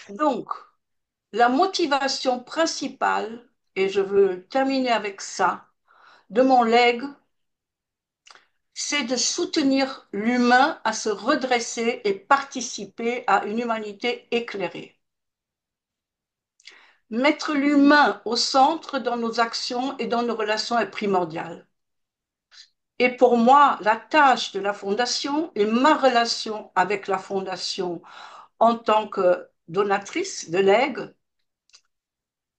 Donc, la motivation principale, et je veux terminer avec ça, de mon legs, c'est de soutenir l'humain à se redresser et participer à une humanité éclairée. Mettre l'humain au centre dans nos actions et dans nos relations est primordial. Et pour moi, la tâche de la Fondation et ma relation avec la Fondation en tant que donatrice de legs,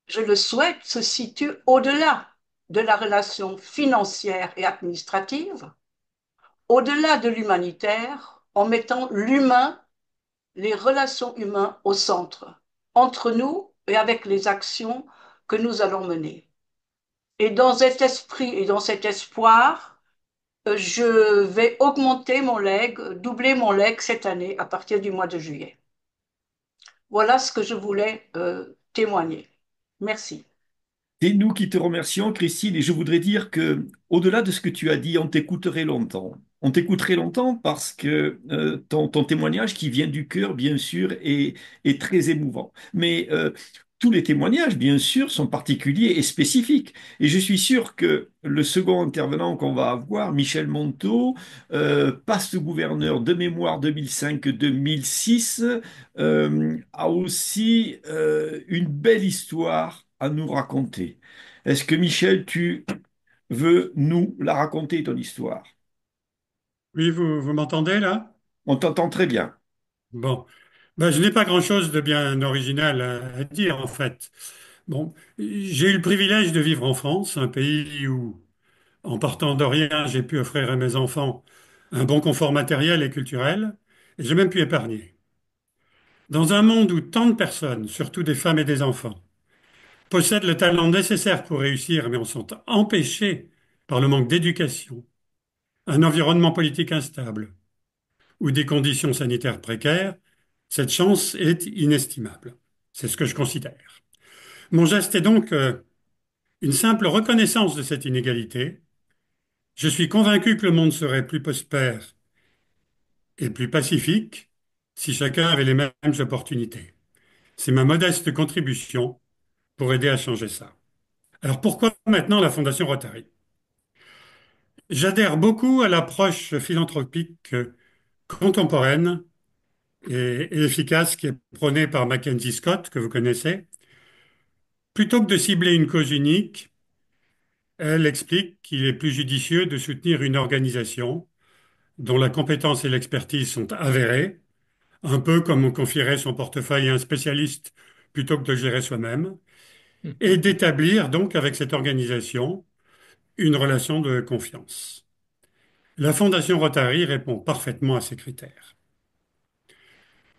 je le souhaite, se situe au-delà de la relation financière et administrative, au-delà de l'humanitaire, en mettant l'humain, les relations humaines au centre, entre nous et avec les actions que nous allons mener. Et dans cet esprit et dans cet espoir, je vais augmenter mon legs, doubler mon legs cette année à partir du mois de juillet. Voilà ce que je voulais témoigner. Merci. C'est nous qui te remercions, Christine, et je voudrais dire que, au-delà de ce que tu as dit, on t'écouterait longtemps. On t'écouterait longtemps parce que ton témoignage qui vient du cœur, bien sûr, est très émouvant. Mais tous les témoignages, bien sûr, sont particuliers et spécifiques. Et je suis sûr que le second intervenant qu'on va avoir, Michel Monteau, passe gouverneur de mémoire 2005-2006, a aussi une belle histoire à nous raconter. Est-ce que Michel, tu veux nous la raconter, ton histoire? Oui, vous m'entendez là? On t'entend très bien. Bon. Ben, je n'ai pas grand-chose de bien original à dire en fait. Bon, j'ai eu le privilège de vivre en France, un pays où, en partant de rien, j'ai pu offrir à mes enfants un bon confort matériel et culturel, et j'ai même pu épargner. Dans un monde où tant de personnes, surtout des femmes et des enfants, possèdent le talent nécessaire pour réussir, mais en sont empêchées par le manque d'éducation, un environnement politique instable, ou des conditions sanitaires précaires, cette chance est inestimable. C'est ce que je considère. Mon geste est donc une simple reconnaissance de cette inégalité. Je suis convaincu que le monde serait plus prospère et plus pacifique si chacun avait les mêmes opportunités. C'est ma modeste contribution pour aider à changer ça. Alors pourquoi maintenant la Fondation Rotary? J'adhère beaucoup à l'approche philanthropique contemporaine et efficace qui est prônée par Mackenzie Scott, que vous connaissez. Plutôt que de cibler une cause unique, elle explique qu'il est plus judicieux de soutenir une organisation dont la compétence et l'expertise sont avérées, un peu comme on confierait son portefeuille à un spécialiste plutôt que de le gérer soi-même, et d'établir donc avec cette organisation une relation de confiance. La Fondation Rotary répond parfaitement à ces critères.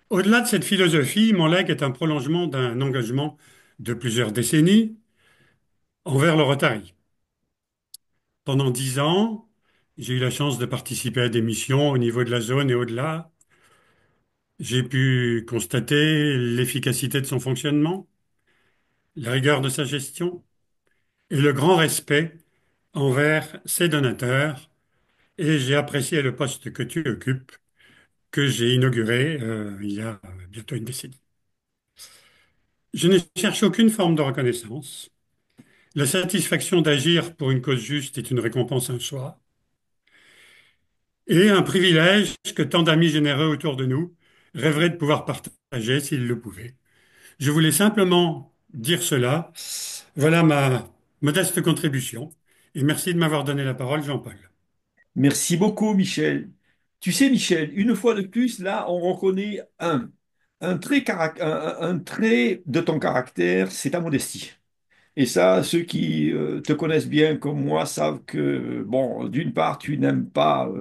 Au-delà de cette philosophie, mon legs est un prolongement d'un engagement de plusieurs décennies envers le Rotary. Pendant 10 ans, j'ai eu la chance de participer à des missions au niveau de la zone et au-delà. J'ai pu constater l'efficacité de son fonctionnement, la rigueur de sa gestion et le grand respect envers ses donateurs. Et j'ai apprécié le poste que tu occupes, que j'ai inauguré il y a bientôt une décennie. Je ne cherche aucune forme de reconnaissance. La satisfaction d'agir pour une cause juste est une récompense en soi et un privilège que tant d'amis généreux autour de nous rêveraient de pouvoir partager s'ils le pouvaient. Je voulais simplement dire cela. Voilà ma modeste contribution et merci de m'avoir donné la parole, Jean-Paul. Merci beaucoup, Michel. Tu sais, Michel, une fois de plus, là, on reconnaît un trait de ton caractère, c'est ta modestie. Et ça, ceux qui te connaissent bien comme moi savent que, bon, d'une part, tu n'aimes pas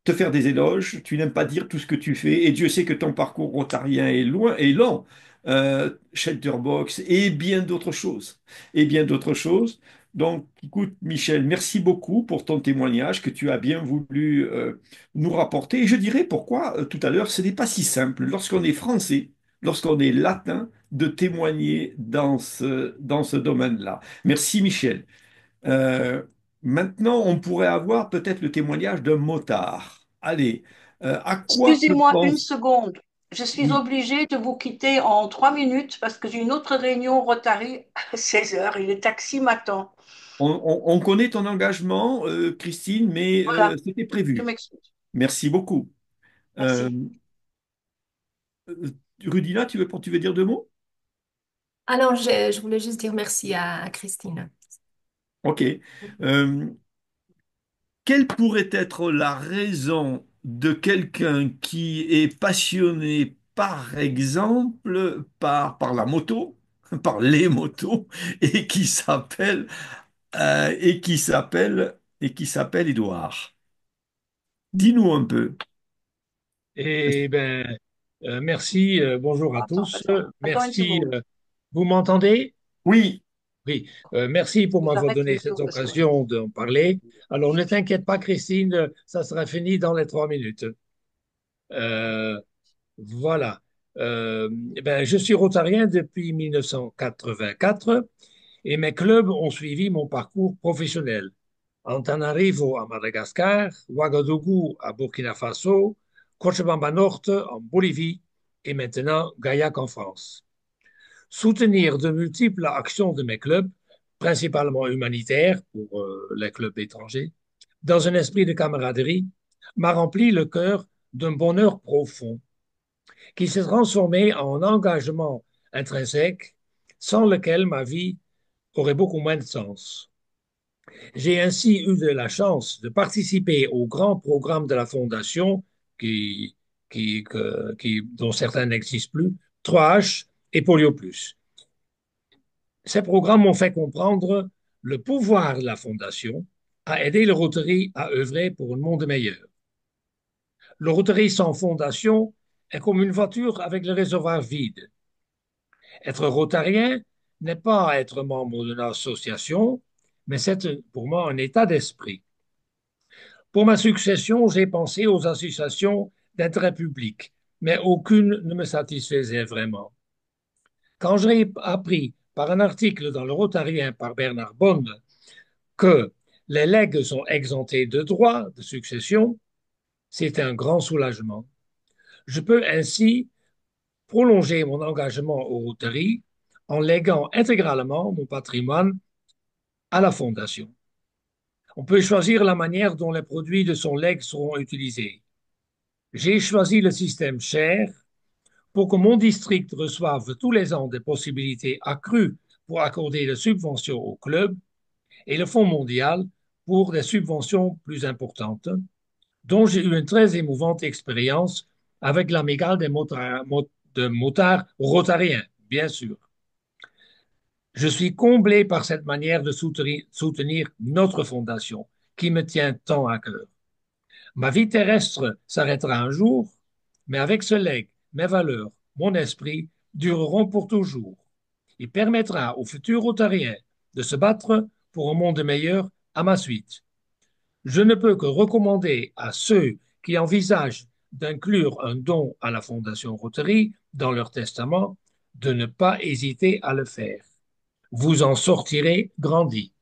te faire des éloges, tu n'aimes pas dire tout ce que tu fais, et Dieu sait que ton parcours rotarien est loin, est long, Shelterbox, et bien d'autres choses, et bien d'autres choses. Donc, écoute, Michel, merci beaucoup pour ton témoignage que tu as bien voulu nous rapporter. Et je dirais pourquoi, tout à l'heure, ce n'est pas si simple. Lorsqu'on est français, lorsqu'on est latin, de témoigner dans ce domaine-là. Merci Michel. Euh, Maintenant, on pourrait avoir peut-être le témoignage d'un motard. Allez, à quoi te Excusez-moi une pense... seconde. Je suis Oui, obligée de vous quitter en 3 minutes parce que j'ai une autre réunion Rotary à 16 heures et le taxi m'attend. on connaît ton engagement, Christine, mais Voilà, c'était je prévu. m'excuse. Merci beaucoup. Euh, Merci. Rudina, tu veux dire deux mots? Alors, je voulais juste dire merci à Christine. Ok. Euh, Quelle pourrait être la raison de quelqu'un qui est passionné, par exemple, par la moto, par les motos, et qui s'appelle Édouard? Dis-nous un peu. Eh bien, merci, bonjour à Attends, tous. attends, attends une Merci, seconde. vous m'entendez? Oui, Oui, merci pour m'avoir J'arrête donné l'audio cette parce que... occasion d'en parler. Alors, ne t'inquiète pas, Christine, ça sera fini dans les 3 minutes. Euh, voilà. Eh ben, je suis rotarien depuis 1984 et mes clubs ont suivi mon parcours professionnel. Antananarivo à Madagascar, Ouagadougou à Burkina Faso, Cochabamba Norte en Bolivie et maintenant Gaillac en France. Soutenir de multiples actions de mes clubs, principalement humanitaires pour les clubs étrangers, dans un esprit de camaraderie, m'a rempli le cœur d'un bonheur profond qui s'est transformé en engagement intrinsèque sans lequel ma vie aurait beaucoup moins de sens. J'ai ainsi eu de la chance de participer au grand programme de la Fondation, qui, dont certains n'existent plus, 3H et Polio Plus. Ces programmes m'ont fait comprendre le pouvoir de la Fondation à aider le Rotary à œuvrer pour un monde meilleur. Le Rotary sans fondation est comme une voiture avec le réservoir vide. Être rotarien n'est pas être membre d'une association, mais c'est pour moi un état d'esprit. Pour ma succession, j'ai pensé aux associations d'intérêt public, mais aucune ne me satisfaisait vraiment. Quand j'ai appris par un article dans le Rotarien par Bernard Bonne que les legs sont exemptés de droits de succession, c'était un grand soulagement. Je peux ainsi prolonger mon engagement au Rotary en léguant intégralement mon patrimoine à la Fondation. On peut choisir la manière dont les produits de son legs seront utilisés. J'ai choisi le système SHARE pour que mon district reçoive tous les ans des possibilités accrues pour accorder des subventions au club et le Fonds mondial pour des subventions plus importantes, dont j'ai eu une très émouvante expérience avec l'amicale de motards rotariens, bien sûr. Je suis comblé par cette manière de soutenir notre fondation qui me tient tant à cœur. Ma vie terrestre s'arrêtera un jour, mais avec ce legs, mes valeurs, mon esprit dureront pour toujours. Il permettra aux futurs Rotariens de se battre pour un monde meilleur à ma suite. Je ne peux que recommander à ceux qui envisagent d'inclure un don à la Fondation Rotary dans leur testament de ne pas hésiter à le faire. Vous en sortirez grandi.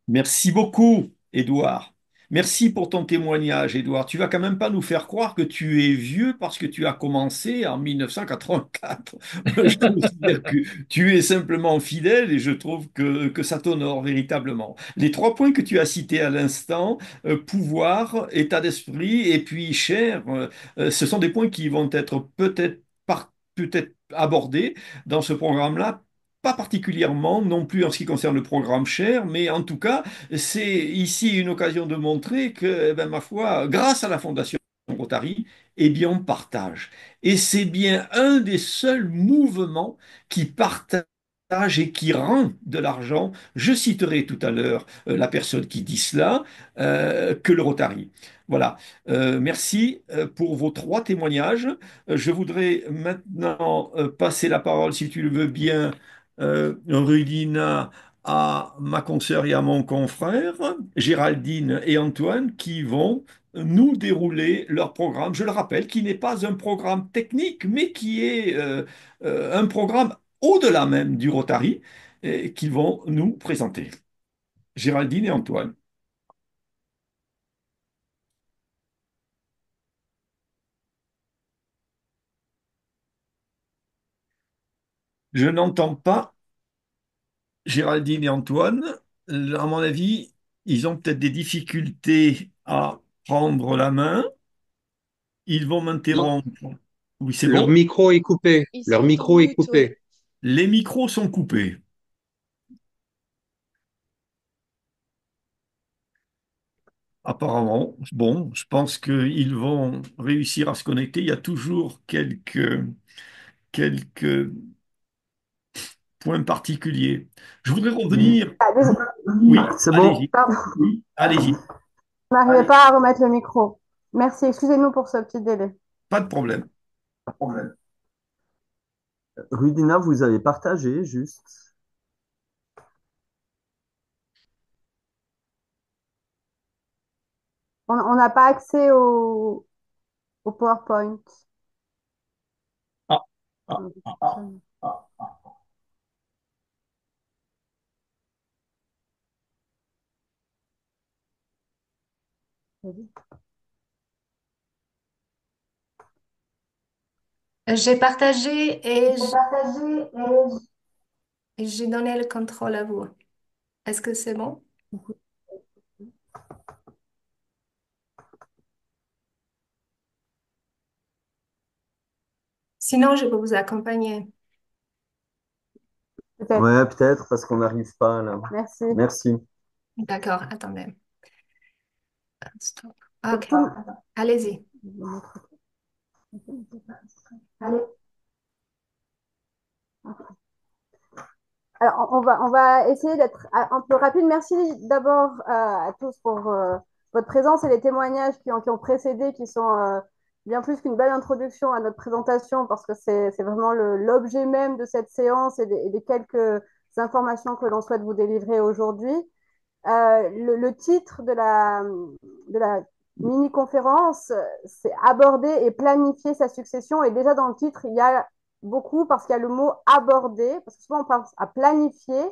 Merci beaucoup, Édouard. Merci pour ton témoignage, Édouard. Tu vas quand même pas nous faire croire que tu es vieux parce que tu as commencé en 1984. Je considère que tu es simplement fidèle et je trouve que ça t'honore véritablement. Les trois points que tu as cités à l'instant, pouvoir, état d'esprit et puis chair, ce sont des points qui vont être peut-être abordés dans ce programme-là, pas particulièrement non plus en ce qui concerne le programme Cher, mais en tout cas, c'est ici une occasion de montrer que, eh ben, ma foi, grâce à la Fondation Rotary, eh bien, on partage. Et c'est bien un des seuls mouvements qui partage et qui rend de l'argent. Je citerai tout à l'heure la personne qui dit cela, que le Rotary. Voilà. Merci pour vos trois témoignages. Je voudrais maintenant passer la parole, si tu le veux bien, Rudina, à ma consoeur et à mon confrère, Géraldine et Antoine, qui vont nous dérouler leur programme. Je le rappelle, qui n'est pas un programme technique, mais qui est un programme au-delà même du Rotary, et qu'ils vont nous présenter. Géraldine et Antoine. Je n'entends pas Géraldine et Antoine. À mon avis, ils ont peut-être des difficultés à prendre la main. Ils vont Non, m'interrompre. Oui, c'est leur bon. micro est coupé. Ils Leur sont en micro est mute, oui. coupé. Les micros sont coupés. Apparemment, bon, je pense qu'ils vont réussir à se connecter. Il y a toujours quelques points particuliers. Je voudrais revenir. Ah, désolé. Oui, C'est bon? allez-y, Pardon, allez-y. je n'arrivais pas à remettre le micro. Merci, excusez-nous pour ce petit délai. Pas de problème. Rudina, vous avez partagé juste. On n'a pas accès au PowerPoint. Ah, ah, J'ai partagé et j'ai donné le contrôle à vous. Est-ce que c'est bon? Sinon, je peux vous accompagner. Peut-être. Ouais, peut-être parce qu'on n'arrive pas là. Merci. Merci. D'accord, attendez. Stop. Donc, Ok, allez-y. Alors, on va essayer d'être un peu rapide. Merci d'abord à tous pour votre présence et les témoignages qui ont précédé, qui sont bien plus qu'une belle introduction à notre présentation, parce que c'est vraiment l'objet même de cette séance et des quelques informations que l'on souhaite vous délivrer aujourd'hui. Le titre de la mini-conférence, c'est aborder et planifier sa succession. Et déjà dans le titre, il y a beaucoup parce qu'il y a le mot aborder, parce que souvent on pense à planifier,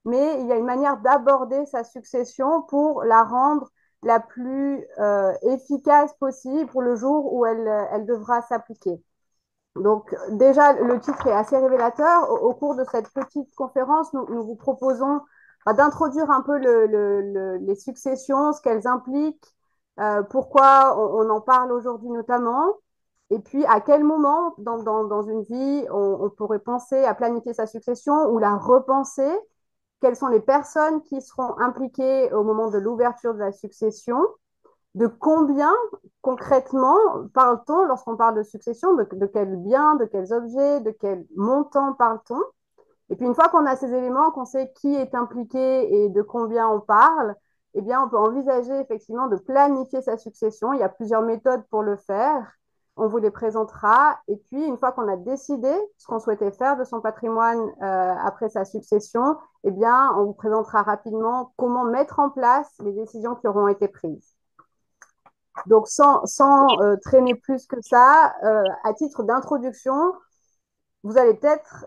mais il y a une manière d'aborder sa succession pour la rendre la plus efficace possible pour le jour où elle devra s'appliquer. Donc déjà, le titre est assez révélateur. Au cours de cette petite conférence, nous vous proposons d'introduire un peu les successions, ce qu'elles impliquent, pourquoi on en parle aujourd'hui notamment, et puis à quel moment dans une vie on pourrait penser à planifier sa succession ou la repenser, quelles sont les personnes qui seront impliquées au moment de l'ouverture de la succession, de combien concrètement parle-t-on lorsqu'on parle de succession, de quels biens, de quels objets, de quel montant parle-t-on? Et puis une fois qu'on a ces éléments, qu'on sait qui est impliqué et de combien on parle, eh bien on peut envisager effectivement de planifier sa succession. Il y a plusieurs méthodes pour le faire. On vous les présentera. Et puis une fois qu'on a décidé ce qu'on souhaitait faire de son patrimoine après sa succession, eh bien on vous présentera rapidement comment mettre en place les décisions qui auront été prises. Donc, sans traîner plus que ça, à titre d'introduction, vous allez peut-être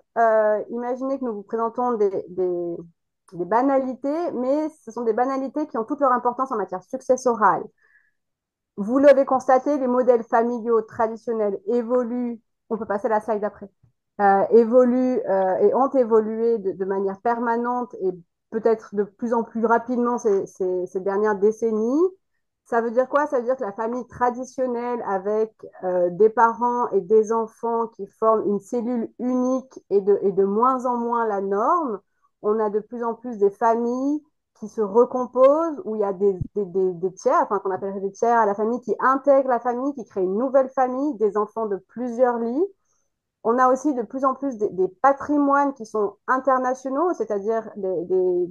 imaginer que nous vous présentons des banalités, mais ce sont des banalités qui ont toute leur importance en matière successorale. Vous l'avez constaté, les modèles familiaux traditionnels évoluent, on peut passer à la slide d'après, évoluent et ont évolué de manière permanente et peut-être de plus en plus rapidement ces dernières décennies. Ça veut dire quoi? Ça veut dire que la famille traditionnelle avec des parents et des enfants qui forment une cellule unique est de moins en moins la norme. On a de plus en plus des familles qui se recomposent, où il y a des tiers, enfin qu'on appellerait des tiers à la famille, qui intègrent la famille, qui créent une nouvelle famille, des enfants de plusieurs lits. On a aussi de plus en plus des patrimoines qui sont internationaux, c'est-à-dire il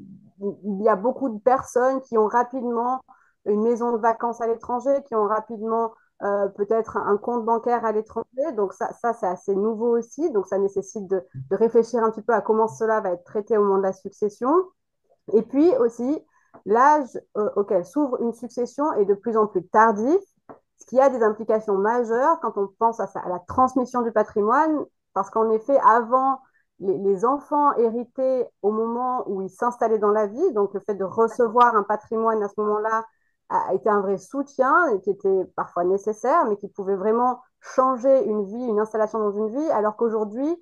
y a beaucoup de personnes qui ont rapidement une maison de vacances à l'étranger, qui ont rapidement peut-être un compte bancaire à l'étranger. Donc ça c'est assez nouveau aussi. Donc ça nécessite de réfléchir un petit peu à comment cela va être traité au moment de la succession. Et puis aussi, l'âge auquel s'ouvre une succession est de plus en plus tardif, ce qui a des implications majeures quand on pense à la transmission du patrimoine, parce qu'en effet, avant, les enfants héritaient au moment où ils s'installaient dans la vie, donc le fait de recevoir un patrimoine à ce moment-là a été un vrai soutien et qui était parfois nécessaire, mais qui pouvait vraiment changer une vie, une installation dans une vie, alors qu'aujourd'hui,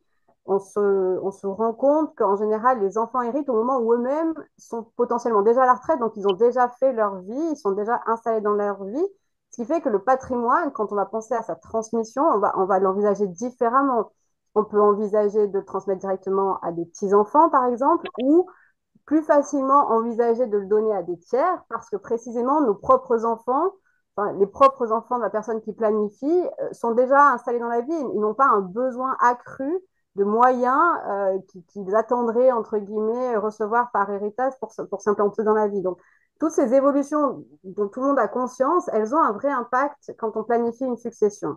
on se rend compte qu'en général, les enfants héritent au moment où eux-mêmes sont potentiellement déjà à la retraite, donc ils ont déjà fait leur vie, ils sont déjà installés dans leur vie, ce qui fait que le patrimoine, quand on va penser à sa transmission, on va l'envisager différemment. On peut envisager de le transmettre directement à des petits-enfants, par exemple, ou plus facilement envisager de le donner à des tiers, parce que précisément, nos propres enfants, enfin, les propres enfants de la personne qui planifie, sont déjà installés dans la vie. Ils n'ont pas un besoin accru de moyens qu'ils attendraient, entre guillemets, recevoir par héritage pour s'implanter dans la vie. Donc, toutes ces évolutions dont tout le monde a conscience, elles ont un vrai impact quand on planifie une succession.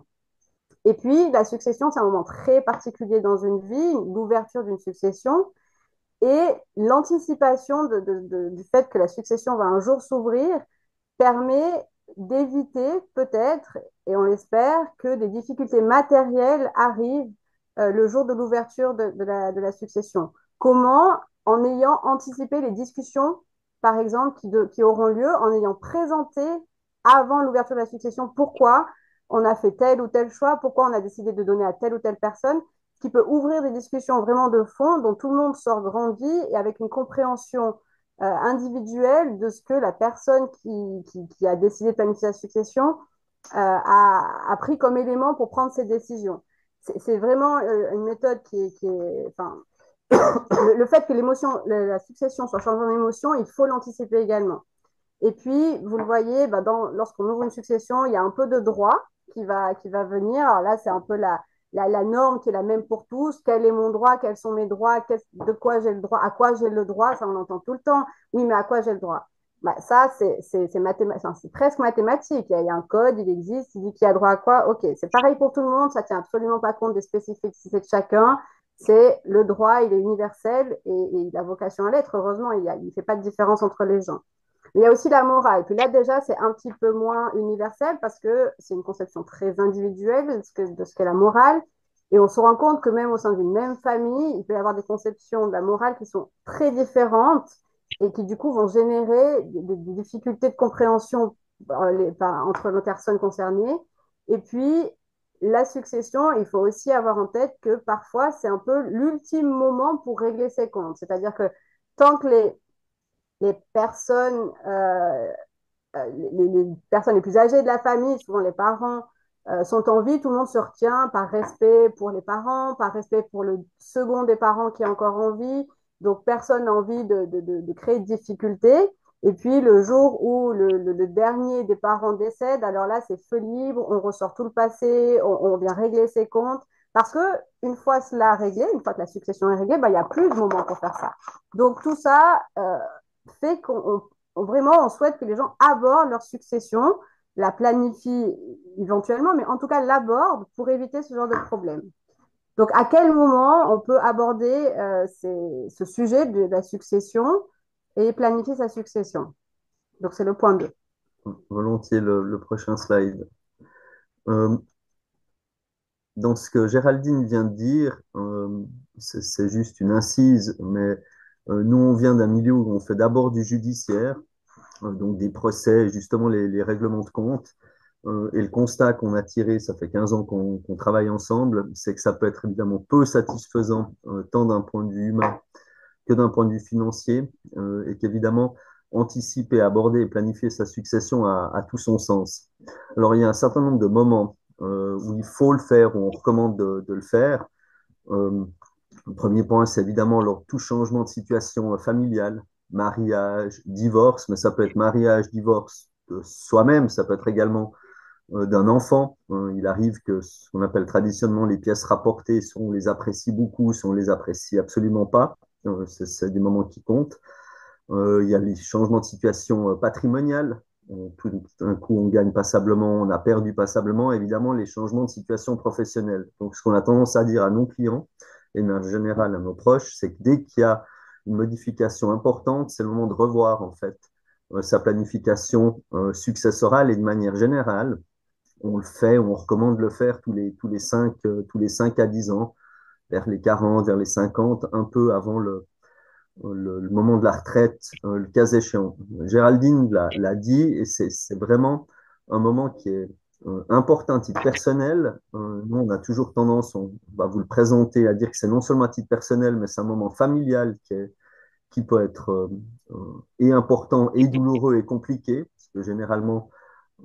Et puis, la succession, c'est un moment très particulier dans une vie, l'ouverture d'une succession. Et l'anticipation du fait que la succession va un jour s'ouvrir permet d'éviter peut-être, et on l'espère, que des difficultés matérielles arrivent le jour de l'ouverture de la succession. Comment? En ayant anticipé les discussions, par exemple, qui auront lieu, en ayant présenté avant l'ouverture de la succession pourquoi on a fait tel ou tel choix, pourquoi on a décidé de donner à telle ou telle personne, ce qui peut ouvrir des discussions vraiment de fond dont tout le monde sort grandi et avec une compréhension individuelle de ce que la personne qui a décidé de planifier la succession a pris comme élément pour prendre ses décisions. C'est vraiment une méthode enfin, le fait que la succession soit changée en émotion, il faut l'anticiper également. Et puis, vous le voyez, bah, lorsqu'on ouvre une succession, il y a un peu de droit qui va venir. Alors là, c'est un peu la norme qui est la même pour tous. Quel est mon droit? Quels sont mes droits? De quoi j'ai le droit? À quoi j'ai le droit? Ça, on entend tout le temps. Oui, mais à quoi j'ai le droit? Bah, ça, enfin, c'est presque mathématique. Il y a un code, il existe, il dit qui a droit à quoi. OK, c'est pareil pour tout le monde. Ça ne tient absolument pas compte des spécificités de chacun. C'est le droit, il est universel et il a vocation à l'être. Heureusement, il ne fait pas de différence entre les gens. Il y a aussi la morale. Puis là, déjà, c'est un petit peu moins universel parce que c'est une conception très individuelle de ce qu'est la morale. Et on se rend compte que même au sein d'une même famille, il peut y avoir des conceptions de la morale qui sont très différentes et qui, du coup, vont générer des difficultés de compréhension entre les personnes concernées. Et puis, la succession, il faut aussi avoir en tête que parfois, c'est un peu l'ultime moment pour régler ses comptes. C'est-à-dire que tant que les personnes, les personnes les plus âgées de la famille, souvent les parents, sont en vie, tout le monde se retient par respect pour les parents, par respect pour le second des parents qui est encore en vie. Donc, personne n'a envie de créer de difficultés. Et puis, le jour où le dernier des parents décède, alors là, c'est feu libre, on ressort tout le passé, on vient régler ses comptes. Parce que une fois cela réglé, une fois que la succession est réglée, bah, il n'y a plus de moment pour faire ça. Donc, tout ça fait vraiment, on souhaite que les gens abordent leur succession, la planifient éventuellement, mais en tout cas l'abordent pour éviter ce genre de problème. Donc, à quel moment on peut aborder ce sujet de la succession et planifier sa succession? Donc, c'est le point 2. Volontiers le prochain slide. Euh, dans ce que Géraldine vient de dire, c'est juste une incise, mais nous, on vient d'un milieu où on fait d'abord du judiciaire, donc des procès, justement les règlements de compte. Et le constat qu'on a tiré, ça fait 15 ans qu'on travaille ensemble, c'est que ça peut être évidemment peu satisfaisant, tant d'un point de vue humain que d'un point de vue financier, et qu'évidemment, anticiper, aborder et planifier sa succession a tout son sens. Alors, il y a un certain nombre de moments où il faut le faire, où on recommande de le faire. Le premier point, c'est évidemment lors de tout changement de situation familiale, mariage, divorce, mais ça peut être mariage, divorce de soi-même, ça peut être également d'un enfant. Il arrive que ce qu'on appelle traditionnellement les pièces rapportées, soit on les apprécie beaucoup, soit on les apprécie absolument pas. C'est des moments qui comptent. Il y a les changements de situation patrimoniale. Tout d'un coup, on gagne passablement, on a perdu passablement. Évidemment, les changements de situation professionnelle. Donc, ce qu'on a tendance à dire à nos clients et en général à nos proches, c'est que dès qu'il y a une modification importante, c'est le moment de revoir en fait sa planification successorale et de manière générale, on le fait, on recommande de le faire tous les 5 à 10 ans, vers les 40, vers les 50, un peu avant le moment de la retraite, le cas échéant. Géraldine l'a dit, et c'est vraiment un moment qui est important à titre personnel. Nous, on a toujours tendance, on va vous le présenter, à dire que c'est non seulement à titre personnel, mais c'est un moment familial qui peut être et important et douloureux et compliqué, parce que généralement,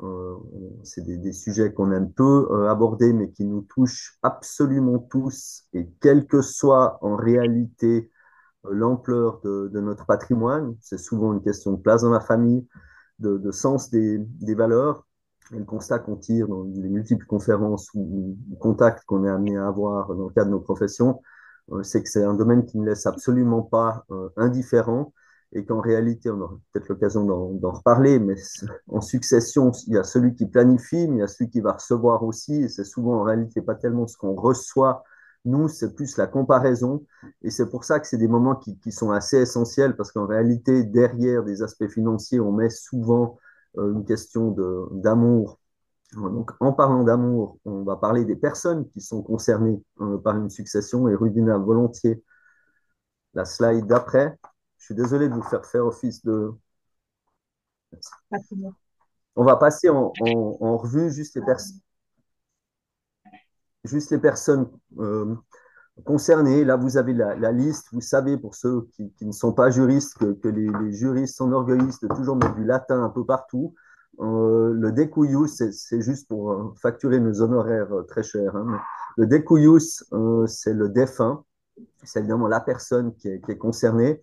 euh, c'est des sujets qu'on aime peu aborder, mais qui nous touchent absolument tous, et quelle que soit en réalité l'ampleur de notre patrimoine. C'est souvent une question de place dans la famille, de sens des valeurs. Et le constat qu'on tire dans les multiples conférences ou contacts qu'on est amené à avoir dans le cadre de nos professions, c'est que c'est un domaine qui ne laisse absolument pas indifférent, et qu'en réalité, on aura peut-être l'occasion d'en reparler, mais en succession, il y a celui qui planifie, mais il y a celui qui va recevoir aussi, et c'est souvent en réalité pas tellement ce qu'on reçoit, nous, c'est plus la comparaison, et c'est pour ça que c'est des moments qui sont assez essentiels, parce qu'en réalité, derrière des aspects financiers, on met souvent une question d'amour. Donc, en parlant d'amour, on va parler des personnes qui sont concernées par une succession, et Rudina, volontiers, la slide d'après. Je suis désolé de vous faire office de... On va passer en revue juste les personnes concernés. Là, vous avez la liste. Vous savez, pour ceux qui ne sont pas juristes, que les juristes s'enorgueillissent de toujours mettre du latin un peu partout. Le decujus, c'est juste pour facturer nos honoraires très chers. Hein. Le decujus, c'est le défunt. C'est évidemment la personne qui est concernée.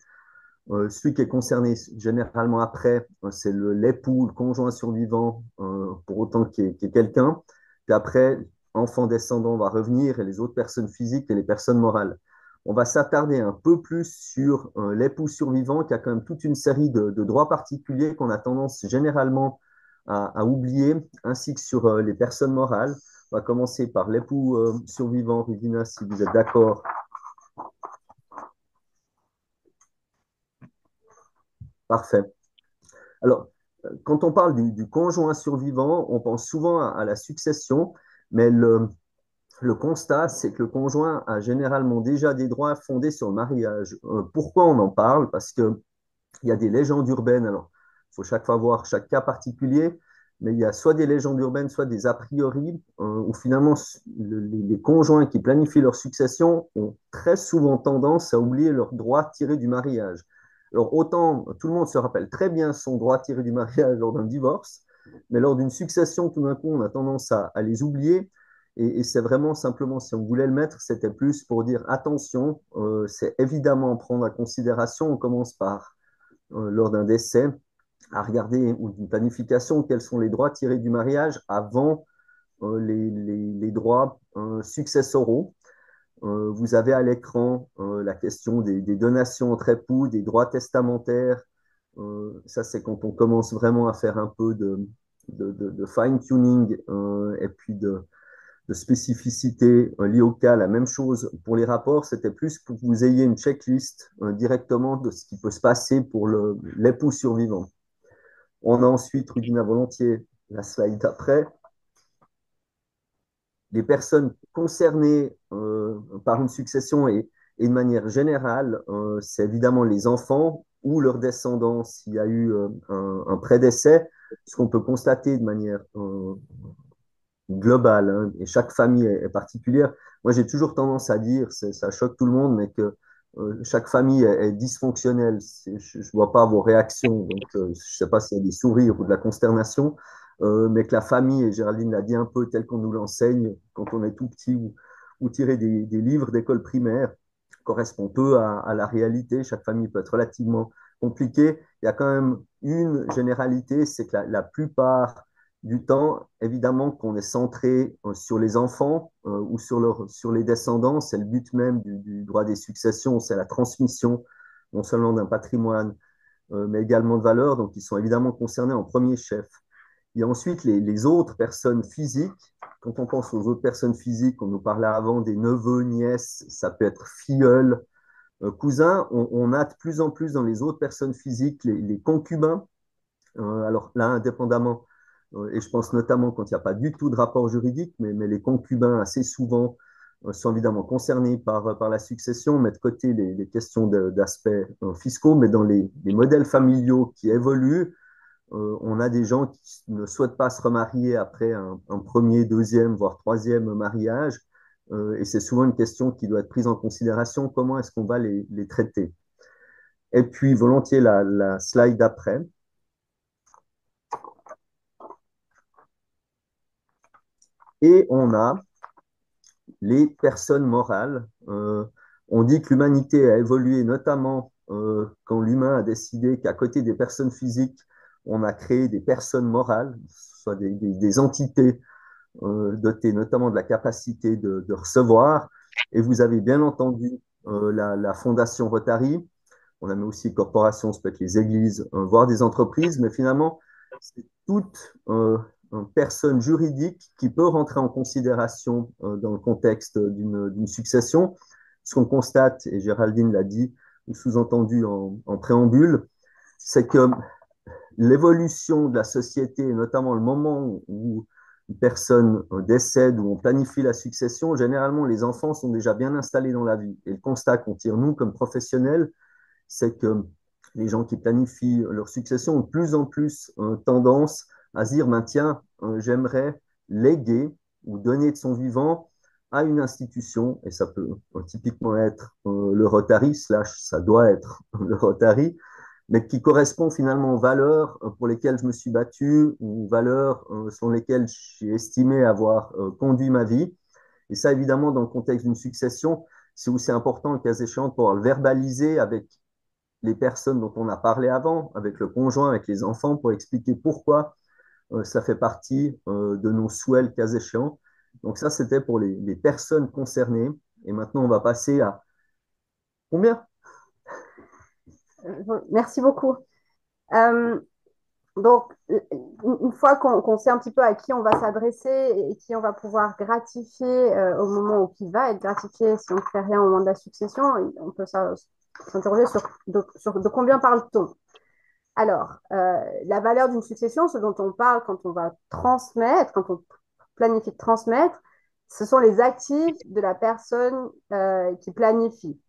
Celui qui est concerné généralement après, c'est l'époux, le conjoint survivant, pour autant qu'il y ait quelqu'un. Puis après, enfant descendant va revenir, et les autres personnes physiques et les personnes morales. On va s'attarder un peu plus sur l'époux survivant, qui a quand même toute une série de droits particuliers qu'on a tendance généralement à oublier, ainsi que sur les personnes morales. On va commencer par l'époux survivant. Rudina, si vous êtes d'accord. Parfait. Alors, quand on parle du conjoint survivant, on pense souvent à la succession, mais le constat, c'est que le conjoint a généralement déjà des droits fondés sur le mariage. Pourquoi on en parle? Parce qu'il y a des légendes urbaines. Alors, il faut chaque fois voir chaque cas particulier, mais il y a soit des légendes urbaines, soit des a priori, où finalement les conjoints qui planifient leur succession ont très souvent tendance à oublier leurs droits tirés du mariage. Alors, autant tout le monde se rappelle très bien son droit tiré du mariage lors d'un divorce, mais lors d'une succession, tout d'un coup, on a tendance à les oublier. Et c'est vraiment simplement, si on voulait le mettre, c'était plus pour dire attention, c'est évidemment prendre en considération. On commence par, lors d'un décès, à regarder, ou d'une planification, quels sont les droits tirés du mariage avant les droits successoraux. Vous avez à l'écran la question des donations entre époux, des droits testamentaires. Ça, c'est quand on commence vraiment à faire un peu de fine-tuning, et puis de spécificité liée au cas. La même chose pour les rapports, c'était plus pour que vous ayez une checklist directement de ce qui peut se passer pour l'époux survivant. On a ensuite, Rudina, volontiers, la slide d'après. Les personnes concernées par une succession, et de manière générale, c'est évidemment les enfants ou leurs descendants s'il y a eu un prédécès, ce qu'on peut constater de manière globale, hein, et chaque famille est particulière. Moi, j'ai toujours tendance à dire, ça choque tout le monde, mais que chaque famille est dysfonctionnelle. Je ne vois pas vos réactions, donc je ne sais pas s'il y a des sourires ou de la consternation, mais que la famille, et Géraldine l'a dit un peu, tel qu'on nous l'enseigne quand on est tout petit, ou tiré des livres d'école primaire, correspond peu à la réalité. Chaque famille peut être relativement compliquée. Il y a quand même une généralité, c'est que la plupart du temps, évidemment, qu'on est centré sur les enfants ou sur les descendants. C'est le but même du droit des successions, c'est la transmission non seulement d'un patrimoine, mais également de valeurs, donc ils sont évidemment concernés en premier chef. Il y a ensuite les autres personnes physiques. Quand on pense aux autres personnes physiques, on nous parlait avant des neveux, nièces, ça peut être filleuls, cousins. On a de plus en plus dans les autres personnes physiques les concubins. Alors là, indépendamment, et je pense notamment quand il n'y a pas du tout de rapport juridique, mais les concubins, assez souvent, sont évidemment concernés par la succession, mais de côté les questions d'aspects fiscaux, mais dans les modèles familiaux qui évoluent, on a des gens qui ne souhaitent pas se remarier après un premier, deuxième, voire troisième mariage. Et c'est souvent une question qui doit être prise en considération. Comment est-ce qu'on va les traiter? Et puis, volontiers, la slide d'après. Et on a les personnes morales. On dit que l'humanité a évolué notamment quand l'humain a décidé qu'à côté des personnes physiques, on a créé des personnes morales, soit des entités dotées notamment de la capacité de recevoir. Et vous avez bien entendu la Fondation Rotary. On a mis aussi corporations, ça peut être les églises, voire des entreprises, mais finalement, c'est toute personne juridique qui peut rentrer en considération dans le contexte d'une succession. Ce qu'on constate, et Géraldine l'a dit, ou sous-entendu en préambule, c'est que l'évolution de la société, notamment le moment où une personne décède, où on planifie la succession, généralement, les enfants sont déjà bien installés dans la vie. Et le constat qu'on tire, nous, comme professionnels, c'est que les gens qui planifient leur succession ont de plus en plus tendance à se dire, ben, tiens, j'aimerais léguer ou donner de son vivant à une institution, et ça peut typiquement être le Rotary, slash, ça doit être le Rotary, mais qui correspond finalement aux valeurs pour lesquelles je me suis battu, ou aux valeurs selon lesquelles j'ai estimé avoir conduit ma vie. Et ça, évidemment, dans le contexte d'une succession, c'est aussi important, le cas échéant, de pouvoir le verbaliser avec les personnes dont on a parlé avant, avec le conjoint, avec les enfants, pour expliquer pourquoi ça fait partie de nos souhaits, le cas échéant. Donc ça, c'était pour les personnes concernées. Et maintenant, on va passer à combien? Merci beaucoup. Euh, donc, une fois qu'on sait un petit peu à qui on va s'adresser et qui on va pouvoir gratifier au moment où qui va être gratifié si on ne fait rien au moment de la succession, on peut s'interroger sur de combien parle-t-on. Alors, la valeur d'une succession, ce dont on parle quand on va transmettre, quand on planifie de transmettre, ce sont les actifs de la personne qui planifie.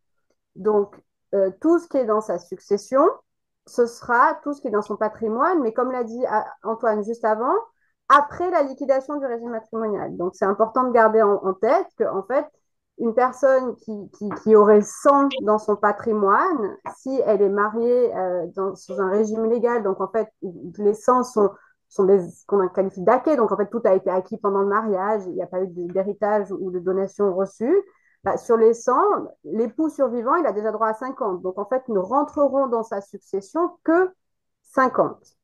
Donc, tout ce qui est dans sa succession, ce sera tout ce qui est dans son patrimoine, mais comme l'a dit Antoine juste avant, après la liquidation du régime matrimonial. Donc, c'est important de garder en tête qu'en fait, une personne qui aurait 100 dans son patrimoine, si elle est mariée sous un régime légal, donc en fait, les 100 sont des qu'on qualifie d'acquis, donc en fait, tout a été acquis pendant le mariage, il n'y a pas eu d'héritage ou de donation reçue. Bah, sur les 100, l'époux survivant, il a déjà droit à 50. Donc, en fait, ne rentreront dans sa succession que 50.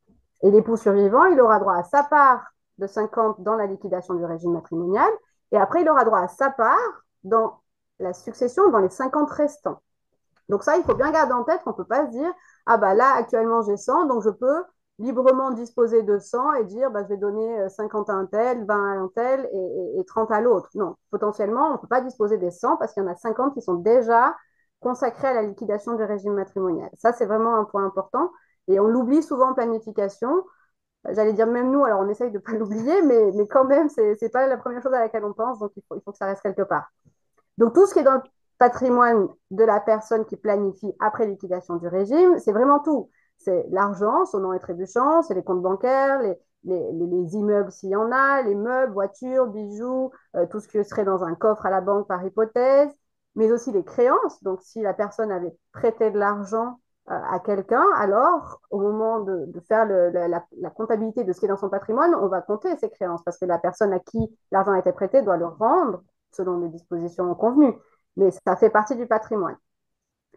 Et l'époux survivant, il aura droit à sa part de 50 dans la liquidation du régime matrimonial. Et après, il aura droit à sa part dans la succession, dans les 50 restants. Donc ça, il faut bien garder en tête qu'on ne peut pas se dire, ah bah là, actuellement, j'ai 100, donc je peux librement disposer de 100 et dire, bah, je vais donner 50 à un tel, 20 à un tel et 30 à l'autre. Non, potentiellement, on ne peut pas disposer des 100 parce qu'il y en a 50 qui sont déjà consacrés à la liquidation du régime matrimonial. Ça, c'est vraiment un point important. Et on l'oublie souvent en planification. J'allais dire même nous, alors on essaye de ne pas l'oublier, mais quand même, ce n'est pas la première chose à laquelle on pense, donc il faut que ça reste quelque part. Donc, tout ce qui est dans le patrimoine de la personne qui planifie après liquidation du régime, c'est vraiment tout. C'est l'argent, son nom et trébuchant, c'est les comptes bancaires, les immeubles s'il y en a, les meubles, voitures, bijoux, tout ce qui serait dans un coffre à la banque par hypothèse, mais aussi les créances. Donc, si la personne avait prêté de l'argent à quelqu'un, alors au moment de faire la comptabilité de ce qui est dans son patrimoine, on va compter ces créances parce que la personne à qui l'argent a été prêté doit le rendre selon les dispositions convenues. Mais ça fait partie du patrimoine.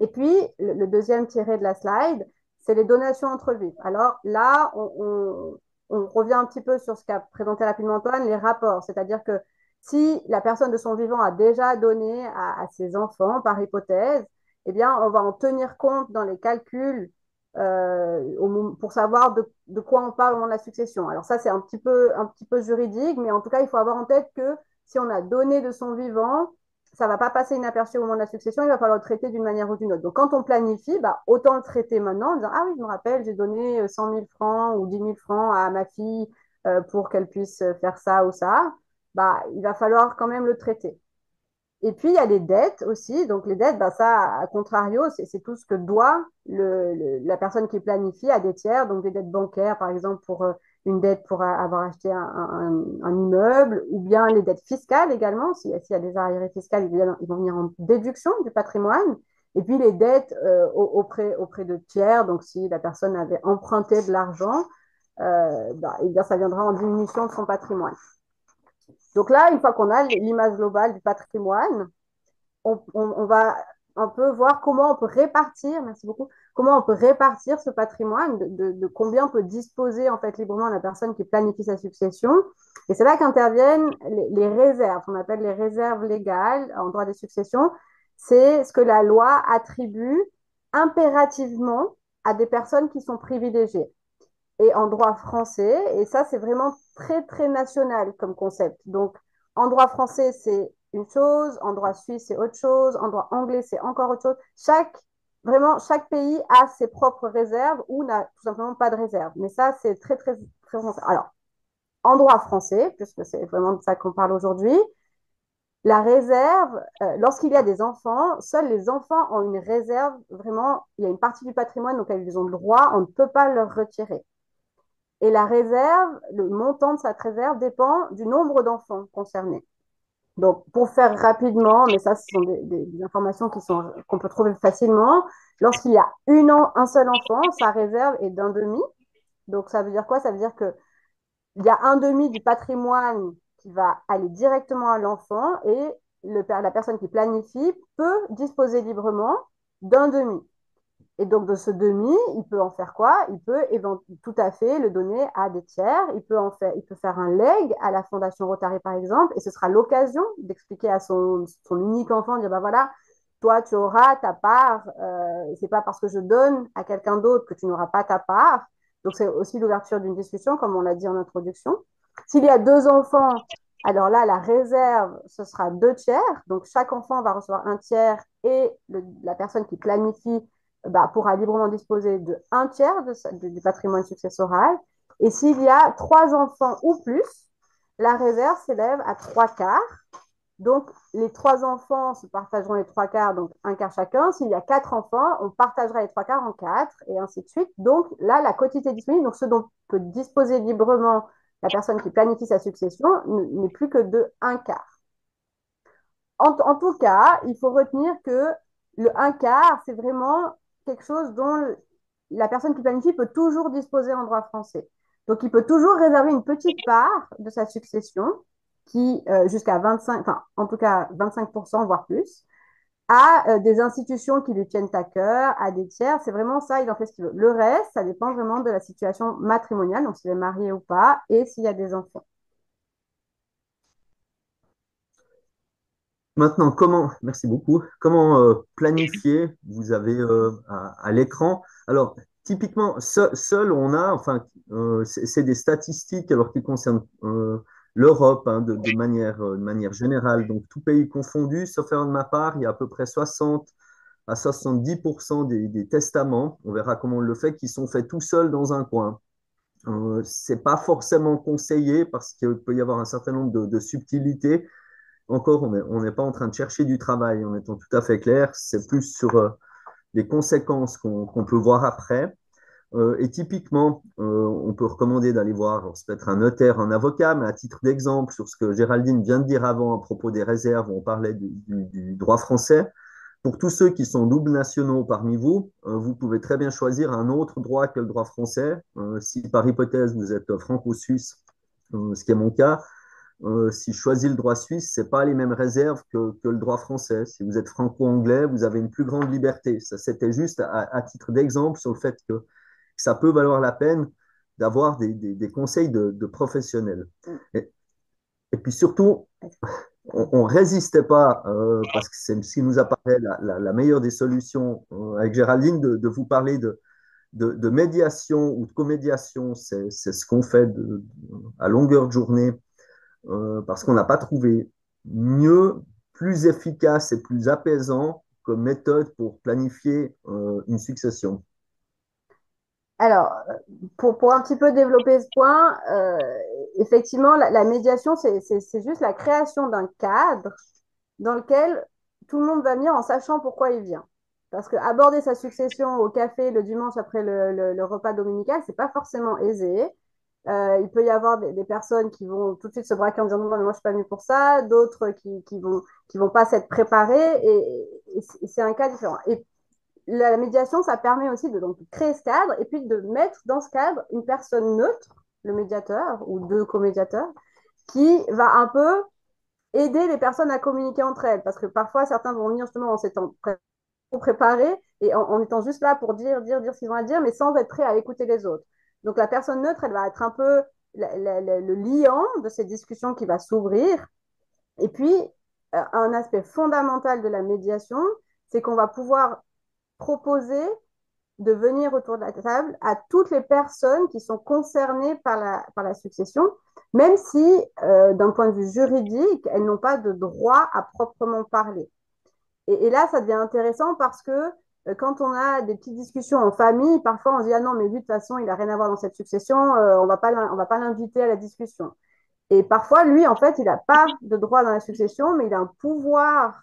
Et puis, le deuxième tiré de la slide, c'est les donations entre vifs. Alors là, on revient un petit peu sur ce qu'a présenté rapidement Antoine, les rapports. C'est-à-dire que si la personne de son vivant a déjà donné à ses enfants, par hypothèse, eh bien, on va en tenir compte dans les calculs pour savoir de quoi on parle au moment de la succession. Alors ça, c'est un petit peu juridique, mais en tout cas, il faut avoir en tête que si on a donné de son vivant, ça ne va pas passer inaperçu au moment de la succession, il va falloir le traiter d'une manière ou d'une autre. Donc, quand on planifie, bah, autant le traiter maintenant en disant, ah oui, je me rappelle, j'ai donné 100 000 francs ou 10 000 francs à ma fille pour qu'elle puisse faire ça ou ça. Bah, il va falloir quand même le traiter. Et puis, il y a les dettes aussi. Donc, les dettes, bah, ça, à contrario, c'est tout ce que doit la personne qui planifie à des tiers. Donc, des dettes bancaires, par exemple, pour une dette pour avoir acheté un immeuble, ou bien les dettes fiscales également. S'il y a des arriérés fiscales, ils vont venir en déduction du patrimoine. Et puis, les dettes auprès de tiers. Donc, si la personne avait emprunté de l'argent, bah, eh bien, ça viendra en diminution de son patrimoine. Donc là, une fois qu'on a l'image globale du patrimoine, on va un peu voir comment on peut répartir, merci beaucoup, comment on peut répartir ce patrimoine, de combien on peut disposer en fait librement la personne qui planifie sa succession. Et c'est là qu'interviennent les réserves, qu'on appelle les réserves légales en droit des successions. C'est ce que la loi attribue impérativement à des personnes qui sont privilégiées et en droit français. Et ça, c'est vraiment très, très national comme concept. Donc, en droit français, c'est une chose, en droit suisse, c'est autre chose, en droit anglais, c'est encore autre chose. Vraiment, chaque pays a ses propres réserves ou n'a tout simplement pas de réserve. Mais ça, c'est très, très, très... Alors, en droit français, puisque c'est vraiment de ça qu'on parle aujourd'hui, la réserve, lorsqu'il y a des enfants, seuls les enfants ont une réserve. Vraiment, il y a une partie du patrimoine auquel ils ont le droit, on ne peut pas leur retirer. Et la réserve, le montant de cette réserve dépend du nombre d'enfants concernés. Donc, pour faire rapidement, mais ça, ce sont des informations qu'on peut trouver facilement, lorsqu'il y a un seul enfant, sa réserve est d'un demi. Donc, ça veut dire quoi? Ça veut dire qu'il y a un demi du patrimoine qui va aller directement à l'enfant et la personne qui planifie peut disposer librement d'un demi. Et donc, de ce demi, il peut en faire quoi? Il peut tout à fait le donner à des tiers. Il peut faire un leg à la Fondation Rotary, par exemple, et ce sera l'occasion d'expliquer à son unique enfant, dire, bah voilà, toi, tu auras ta part. C'est pas parce que je donne à quelqu'un d'autre que tu n'auras pas ta part. Donc, c'est aussi l'ouverture d'une discussion, comme on l'a dit en introduction. S'il y a deux enfants, alors là, la réserve, ce sera deux tiers. Donc, chaque enfant va recevoir un tiers et la personne qui planifie bah, pourra librement disposer de un tiers du patrimoine successoral. Et s'il y a trois enfants ou plus, la réserve s'élève à trois quarts. Donc, les trois enfants se partageront les trois quarts, donc un quart chacun. S'il y a quatre enfants, on partagera les trois quarts en quatre, et ainsi de suite. Donc, là, la quotité disponible, donc ce dont peut disposer librement la personne qui planifie sa succession, n'est plus que de un quart. En tout cas, il faut retenir que le un quart, c'est vraiment quelque chose dont la personne qui planifie peut toujours disposer en droit français. Donc, il peut toujours réserver une petite part de sa succession, qui jusqu'à 25, enfin, en tout cas 25%, voire plus, à des institutions qui lui tiennent à cœur, à des tiers. C'est vraiment ça, il en fait ce qu'il veut. Le reste, ça dépend vraiment de la situation matrimoniale, donc s'il est marié ou pas, et s'il y a des enfants. Maintenant, merci beaucoup, comment planifier, vous avez à l'écran. Alors, typiquement, seul on a, enfin, c'est des statistiques alors qui concernent l'Europe hein, de manière générale. Donc, tout pays confondu, sauf erreur de ma part, il y a à peu près 60 à 70% des testaments, on verra comment on le fait, qui sont faits tout seuls dans un coin. C'est pas forcément conseillé parce qu'il peut y avoir un certain nombre de subtilités. Encore, on n'est pas en train de chercher du travail, en étant tout à fait clair. C'est plus sur les conséquences qu'on peut voir après. Et typiquement, on peut recommander d'aller voir, alors, ça peut être un notaire, un avocat, mais à titre d'exemple, sur ce que Géraldine vient de dire avant à propos des réserves, on parlait du droit français. Pour tous ceux qui sont doubles nationaux parmi vous, vous pouvez très bien choisir un autre droit que le droit français. Si par hypothèse vous êtes franco-suisse, ce qui est mon cas, si je choisis le droit suisse, ce n'est pas les mêmes réserves que le droit français. Si vous êtes franco-anglais, vous avez une plus grande liberté. Ça, c'était juste à titre d'exemple sur le fait que ça peut valoir la peine d'avoir des conseils de professionnels. Et puis surtout, on ne résistait pas, parce que c'est ce qui nous apparaît la meilleure des solutions avec Géraldine, de vous parler de médiation ou de comédiation. C'est ce qu'on fait à longueur de journée parce qu'on n'a pas trouvé mieux, plus efficace et plus apaisant comme méthode pour planifier une succession. Alors, pour un petit peu développer ce point, effectivement, la médiation, c'est juste la création d'un cadre dans lequel tout le monde va venir en sachant pourquoi il vient. Parce que aborder sa succession au café le dimanche après le repas dominical, c'est pas forcément aisé. Il peut y avoir des personnes qui vont tout de suite se braquer en disant non, moi je suis pas venue pour ça, d'autres qui vont pas s'être préparées et c'est un cas différent. Et la médiation, ça permet aussi de donc, créer ce cadre et puis de mettre dans ce cadre une personne neutre, le médiateur ou deux co-médiateurs, qui va un peu aider les personnes à communiquer entre elles. Parce que parfois, certains vont venir justement en s'étant préparés et en étant juste là pour dire ce qu'ils ont à dire, mais sans être prêts à écouter les autres. Donc la personne neutre, elle va être un peu le liant de ces discussions qui va s'ouvrir. Et puis, un aspect fondamental de la médiation, c'est qu'on va pouvoir proposer de venir autour de la table à toutes les personnes qui sont concernées par la succession, même si, d'un point de vue juridique, elles n'ont pas de droit à proprement parler. Et là, ça devient intéressant parce que quand on a des petites discussions en famille, parfois on se dit ah non, mais lui, de toute façon, il n'a rien à voir dans cette succession, on ne va pas l'inviter à la discussion. Et parfois, lui, en fait, il n'a pas de droit dans la succession, mais il a un pouvoir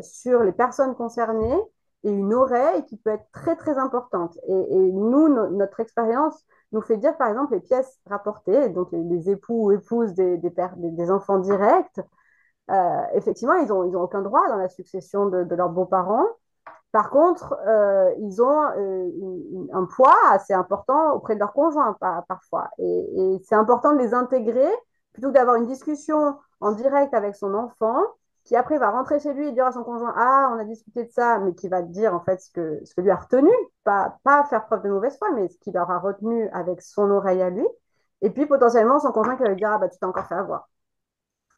sur les personnes concernées et une oreille qui peut être très, très importante. Et nous, notre expérience nous fait dire, par exemple, les pièces rapportées, donc les époux ou épouses des enfants directs, effectivement, ils ont aucun droit dans la succession de leurs beaux-parents. Par contre, ils ont un poids assez important auprès de leurs conjoints parfois. Et c'est important de les intégrer plutôt que d'avoir une discussion en direct avec son enfant qui après va rentrer chez lui et dire à son conjoint, ah, on a discuté de ça, mais qui va dire en fait ce que lui a retenu, pas faire preuve de mauvaise foi, mais ce qu'il aura retenu avec son oreille à lui. Et puis potentiellement son conjoint qui va lui dire, ah bah tu t'es encore fait avoir.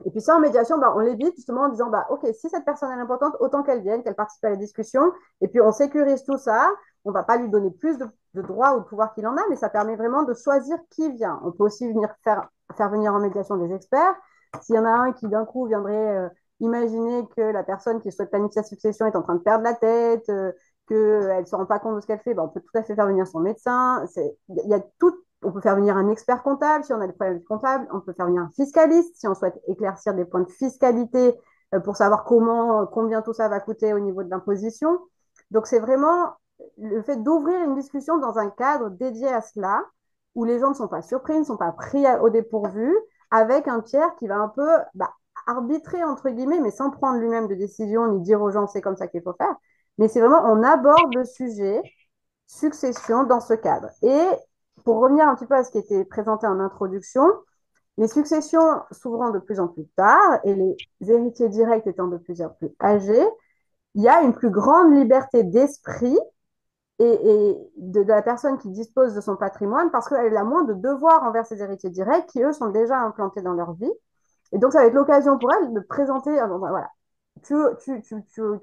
Et puis ça, en médiation, bah, on l'évite justement en disant, bah, OK, si cette personne est importante, autant qu'elle vienne, qu'elle participe à la discussion. Et puis on sécurise tout ça. On ne va pas lui donner plus de droits ou de pouvoir qu'il en a, mais ça permet vraiment de choisir qui vient. On peut aussi faire venir en médiation des experts. S'il y en a un qui d'un coup viendrait imaginer que la personne qui souhaite planifier sa succession est en train de perdre la tête, qu'elle ne se rend pas compte de ce qu'elle fait, bah, on peut tout à fait faire venir son médecin. Il y a tout, on peut faire venir un expert comptable si on a des problèmes comptables. On peut faire venir un fiscaliste si on souhaite éclaircir des points de fiscalité pour savoir combien tout ça va coûter au niveau de l'imposition. Donc, c'est vraiment le fait d'ouvrir une discussion dans un cadre dédié à cela, où les gens ne sont pas surpris, ne sont pas pris au dépourvu, avec un tiers qui va un peu arbitrer, entre guillemets, mais sans prendre lui-même de décision, ni dire aux gens c'est comme ça qu'il faut faire. Mais c'est vraiment, on aborde le sujet succession dans ce cadre. Et pour revenir un petit peu à ce qui était présenté en introduction, les successions s'ouvrant de plus en plus tard et les héritiers directs étant de plus en plus âgés, il y a une plus grande liberté d'esprit et de la personne qui dispose de son patrimoine parce qu'elle a moins de devoirs envers ses héritiers directs qui, eux, sont déjà implantés dans leur vie. Et donc, ça va être l'occasion pour elle de présenter, voilà, tu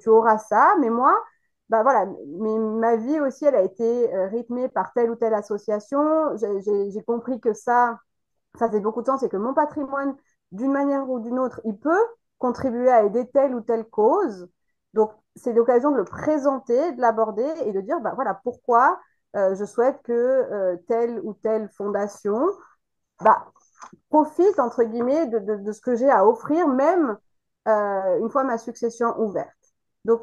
auras ça, mais moi, bah voilà, mais ma vie aussi, elle a été rythmée par telle ou telle association. J'ai compris que ça fait beaucoup de sens et que mon patrimoine, d'une manière ou d'une autre, il peut contribuer à aider telle ou telle cause. Donc, c'est l'occasion de le présenter, de l'aborder et de dire, bah voilà, pourquoi je souhaite que telle ou telle fondation bah, profite, entre guillemets, de ce que j'ai à offrir, même une fois ma succession ouverte. Donc,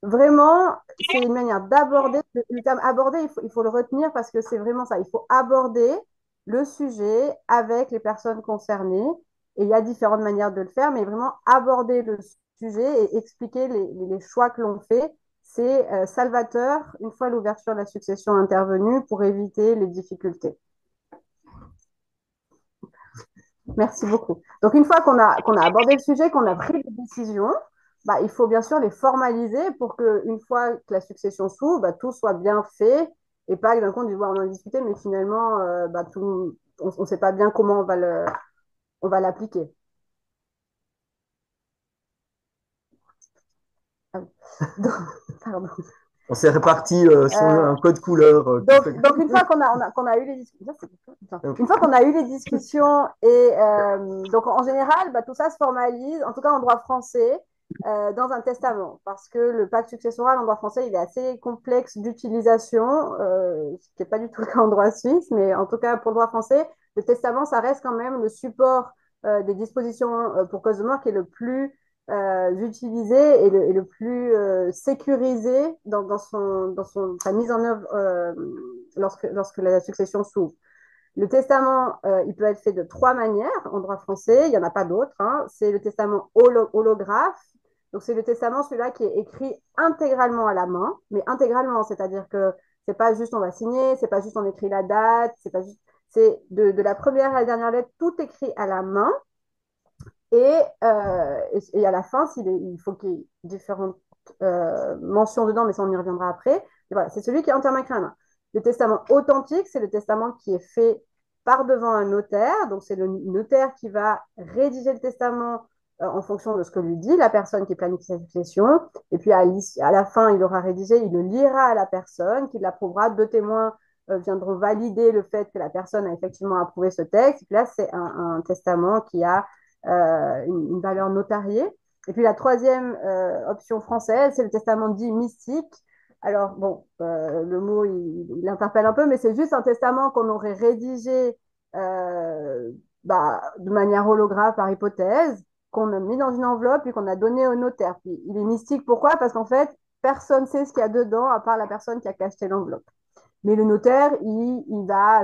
vraiment, c'est une manière d'aborder. Le terme aborder, il faut le retenir parce que c'est vraiment ça. Il faut aborder le sujet avec les personnes concernées. Et il y a différentes manières de le faire, mais vraiment aborder le sujet et expliquer les choix que l'on fait. C'est salvateur une fois l'ouverture de la succession intervenue pour éviter les difficultés. Merci beaucoup. Donc, une fois qu'on a abordé le sujet, qu'on a pris des décisions, bah, il faut bien sûr les formaliser pour qu'une fois que la succession s'ouvre, bah, tout soit bien fait et pas que d'un coup on dise, ouais, on en a discuté, mais finalement, bah, on ne sait pas bien comment on va l'appliquer. Ah oui. Pardon. On s'est réparti sur un code couleur. Donc, une fois qu'on a eu les discussions, une fois qu'on a eu les discussions et donc en général, bah, tout ça se formalise, en tout cas en droit français, dans un testament, parce que le pacte successoral en droit français, il est assez complexe d'utilisation, ce qui n'est pas du tout le cas en droit suisse, mais en tout cas pour le droit français, le testament, ça reste quand même le support des dispositions pour cause de mort qui est le plus utilisé et le plus sécurisé dans sa mise en œuvre lorsque la succession s'ouvre. Le testament, il peut être fait de trois manières en droit français, il n'y en a pas d'autres, hein. C'est le testament holographe. Donc, c'est le testament, celui-là qui est écrit intégralement à la main, mais intégralement, c'est-à-dire que c'est pas juste on va signer, c'est pas juste on écrit la date, c'est pas juste, c'est de la première à la dernière lettre, tout écrit à la main. Et à la fin, il faut qu'il y ait différentes mentions dedans, mais ça, on y reviendra après. Et voilà, c'est celui qui est entièrement écrit à la main. Le testament authentique, c'est le testament qui est fait par devant un notaire. Donc, c'est le notaire qui va rédiger le testament en fonction de ce que lui dit la personne qui planifie sa succession. Et puis, à la fin, il aura rédigé, il le lira à la personne, qui l'approuvera. Deux témoins viendront valider le fait que la personne a effectivement approuvé ce texte. Et puis là, c'est un testament qui a une valeur notariée. Et puis la troisième option française, c'est le testament dit mystique. Alors, bon, le mot, il interpelle un peu, mais c'est juste un testament qu'on aurait rédigé de manière holographe par hypothèse, qu'on a mis dans une enveloppe et qu'on a donné au notaire. Puis, il est mystique, pourquoi? Parce qu'en fait, personne ne sait ce qu'il y a dedans à part la personne qui a cacheté l'enveloppe. Mais le notaire, il va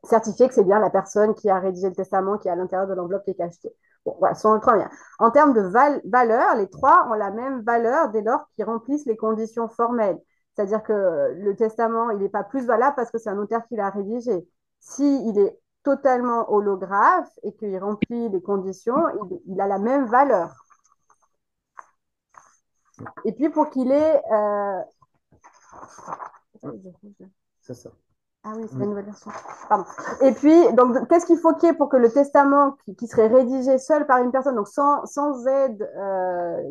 certifier que c'est bien la personne qui a rédigé le testament qui est à l'intérieur de l'enveloppe qui est cachetée. Bon, voilà, ce sont les trois. En termes de valeur, les trois ont la même valeur dès lors qu'ils remplissent les conditions formelles. C'est-à-dire que le testament, il n'est pas plus valable parce que c'est un notaire qui l'a rédigé. S'il est totalement holographe et qu'il remplit les conditions, il a la même valeur. Et puis pour qu'il ait... C'est ça. Ah oui, c'est la nouvelle version. Pardon. Et puis, donc, qu'est-ce qu'il faut qu'il y ait pour que le testament qui serait rédigé seul par une personne, donc sans aide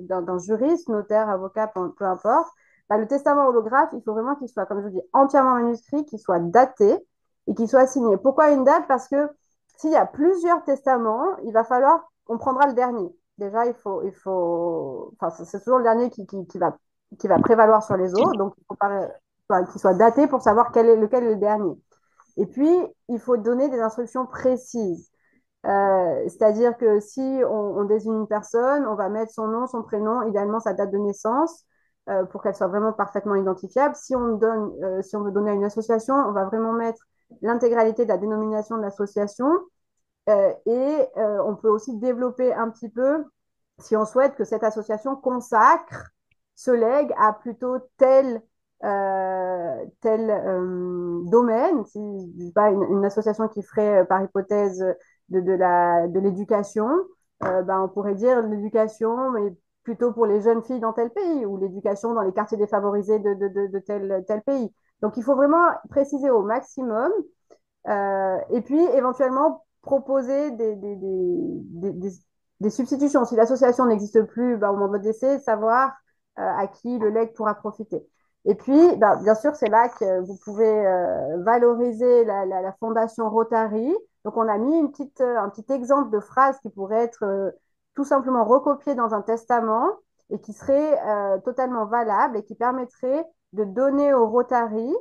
d'un juriste, notaire, avocat, peu importe, bah, le testament holographe, il faut vraiment qu'il soit, comme je vous dis, entièrement manuscrit, qu'il soit daté et qu'il soit signé. Pourquoi une date? Parce que s'il y a plusieurs testaments, il va falloir, on prendra le dernier. Déjà, enfin, c'est toujours le dernier qui va prévaloir sur les autres, donc il faut qu'il soit daté pour savoir lequel est le dernier. Et puis, il faut donner des instructions précises. C'est-à-dire que si on désigne une personne, on va mettre son nom, son prénom, idéalement sa date de naissance, pour qu'elle soit vraiment parfaitement identifiable. Si on veut donner à une association, on va vraiment mettre l'intégralité de la dénomination de l'association. On peut aussi développer un petit peu, si on souhaite que cette association consacre se lègue à plutôt tel domaine, si pas une association qui ferait par hypothèse de l'éducation, on pourrait dire l'éducation, mais plutôt pour les jeunes filles dans tel pays, ou l'éducation dans les quartiers défavorisés de tel pays. Donc il faut vraiment préciser au maximum, et puis éventuellement proposer des substitutions. Si l'association n'existe plus, au moment de décès, savoir à qui le legs pourra profiter. Et puis, bien sûr, c'est là que vous pouvez valoriser la fondation Rotary. Donc, on a mis un petit exemple de phrase qui pourrait être tout simplement recopiée dans un testament et qui serait totalement valable et qui permettrait de donner au Rotary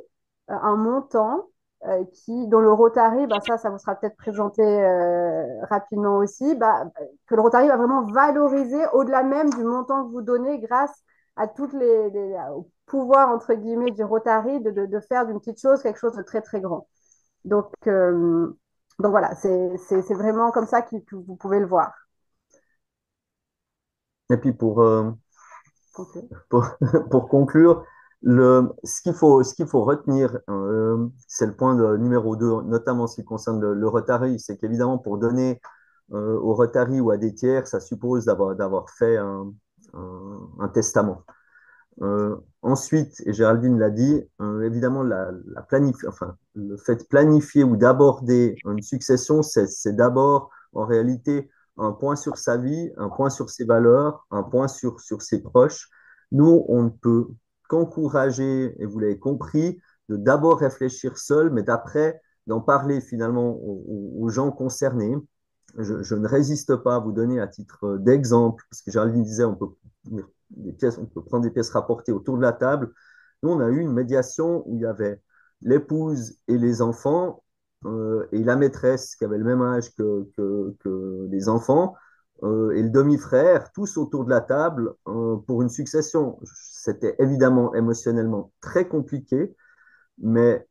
un montant dont le Rotary, ça vous sera peut-être présenté rapidement aussi, que le Rotary va vraiment valoriser au-delà même du montant que vous donnez grâce à au pouvoir, entre guillemets, du Rotary de faire d'une petite chose quelque chose de très, très grand. Donc voilà, c'est vraiment comme ça que vous pouvez le voir. Et puis Okay. pour conclure, ce qu'il faut retenir, c'est le point numéro 2, notamment en ce qui concerne le Rotary, c'est qu'évidemment, pour donner au Rotary ou à des tiers, ça suppose d'avoir fait un testament. Ensuite, et Géraldine l'a dit, évidemment, le fait de planifier ou d'aborder une succession, c'est d'abord, en réalité, un point sur sa vie, un point sur ses valeurs, un point sur ses proches. Nous, on ne peut qu'encourager, et vous l'avez compris, de d'abord réfléchir seul, mais d'après d'en parler finalement aux gens concernés. Je ne résiste pas à vous donner à titre d'exemple, parce que Géraldine disait, on peut prendre des pièces rapportées autour de la table. Nous, on a eu une médiation où il y avait l'épouse et les enfants et la maîtresse qui avait le même âge que les enfants. et le demi-frère, tous autour de la table pour une succession. C'était évidemment émotionnellement très compliqué, mais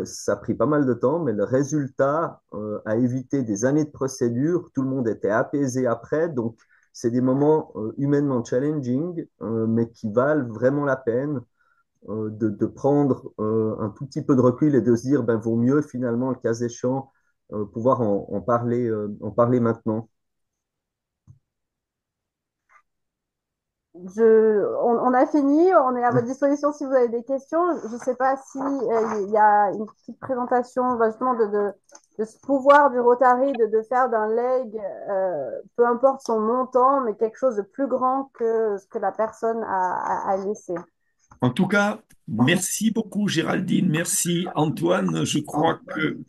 ça a pris pas mal de temps, mais le résultat a évité des années de procédure. Tout le monde était apaisé après, donc c'est des moments humainement challenging, mais qui valent vraiment la peine de prendre un tout petit peu de recul et de se dire, ben, vaut mieux finalement, le cas échéant, pouvoir en parler maintenant. On a fini, on est à votre disposition si vous avez des questions. Je ne sais pas si il y a une petite présentation bah, justement de ce pouvoir du Rotary de faire d'un leg, peu importe son montant, mais quelque chose de plus grand que ce que la personne a laissé. En tout cas, merci beaucoup Géraldine, merci Antoine. Je crois que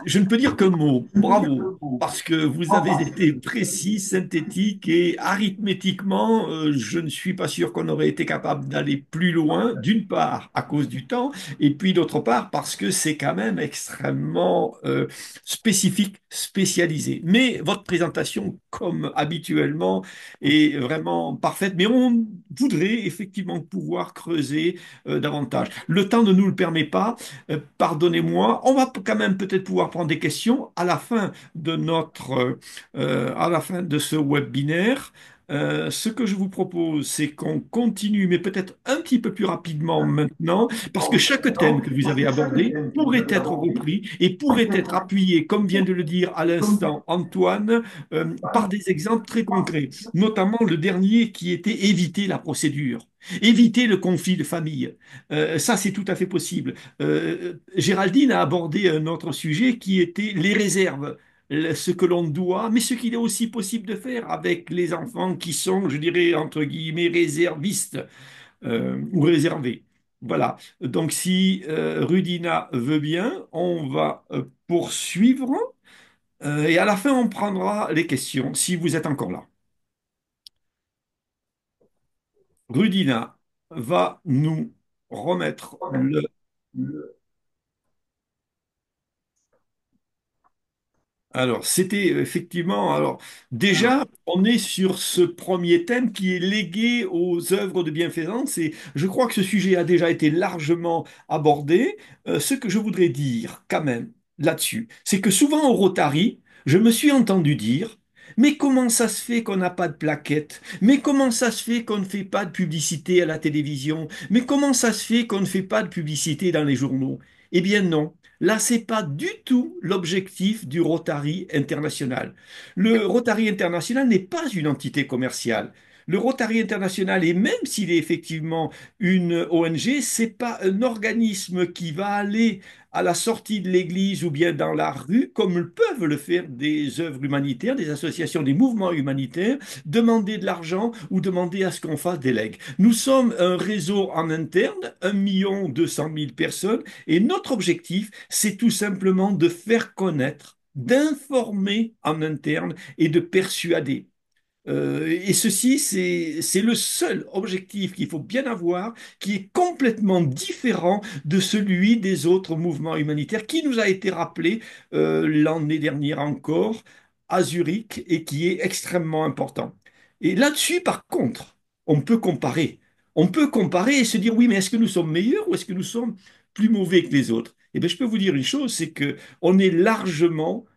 je ne peux dire qu'un mot. Bravo, parce que vous avez été précis, synthétique et arithmétiquement, je ne suis pas sûr qu'on aurait été capable d'aller plus loin, d'une part à cause du temps, et puis d'autre part parce que c'est quand même extrêmement spécifique, spécialisé. Mais votre présentation, comme habituellement, est vraiment parfaite. Mais on voudrait effectivement pouvoir creuser davantage. Le temps ne nous le permet pas. Pardonnez-moi, on va quand même peut-être pouvoir prendre des questions à la fin de à la fin de ce webinaire. Ce que je vous propose, c'est qu'on continue, mais peut-être un petit peu plus rapidement maintenant, parce que chaque thème que vous avez abordé pourrait être repris et pourrait être appuyé, comme vient de le dire à l'instant Antoine, par des exemples très concrets, notamment le dernier qui était éviter la procédure. Éviter le conflit de famille. Ça, c'est tout à fait possible. Géraldine a abordé un autre sujet qui était les réserves, ce que l'on doit, mais ce qu'il est aussi possible de faire avec les enfants qui sont, je dirais, entre guillemets, réservistes ou réservés. Voilà. Donc, si Rudina veut bien, on va poursuivre et à la fin, on prendra les questions si vous êtes encore là. Rudina va nous remettre le. Alors, c'était effectivement. Alors, déjà, on est sur ce premier thème qui est légué aux œuvres de bienfaisance et je crois que ce sujet a déjà été largement abordé. Ce que je voudrais dire, quand même, là-dessus, c'est que souvent au Rotary, je me suis entendu dire. Mais comment ça se fait qu'on n'a pas de plaquettes? Mais comment ça se fait qu'on ne fait pas de publicité à la télévision? Mais comment ça se fait qu'on ne fait pas de publicité dans les journaux? Eh bien non. Là, c'est pas du tout l'objectif du Rotary International. Le Rotary International n'est pas une entité commerciale. Le Rotary International, et même s'il est effectivement une ONG, c'est pas un organisme qui va aller à la sortie de l'église ou bien dans la rue, comme peuvent le faire des œuvres humanitaires, des associations, des mouvements humanitaires, demander de l'argent ou demander à ce qu'on fasse des legs. Nous sommes un réseau en interne, 1 200 000 personnes, et notre objectif, c'est tout simplement de faire connaître, d'informer en interne et de persuader. Et ceci, c'est le seul objectif qu'il faut bien avoir, qui est complètement différent de celui des autres mouvements humanitaires, qui nous a été rappelé l'année dernière encore à Zurich et qui est extrêmement important. Et là-dessus, par contre, on peut comparer. On peut comparer et se dire, oui, mais est-ce que nous sommes meilleurs ou est-ce que nous sommes plus mauvais que les autres? Eh bien, je peux vous dire une chose, c'est que on est largement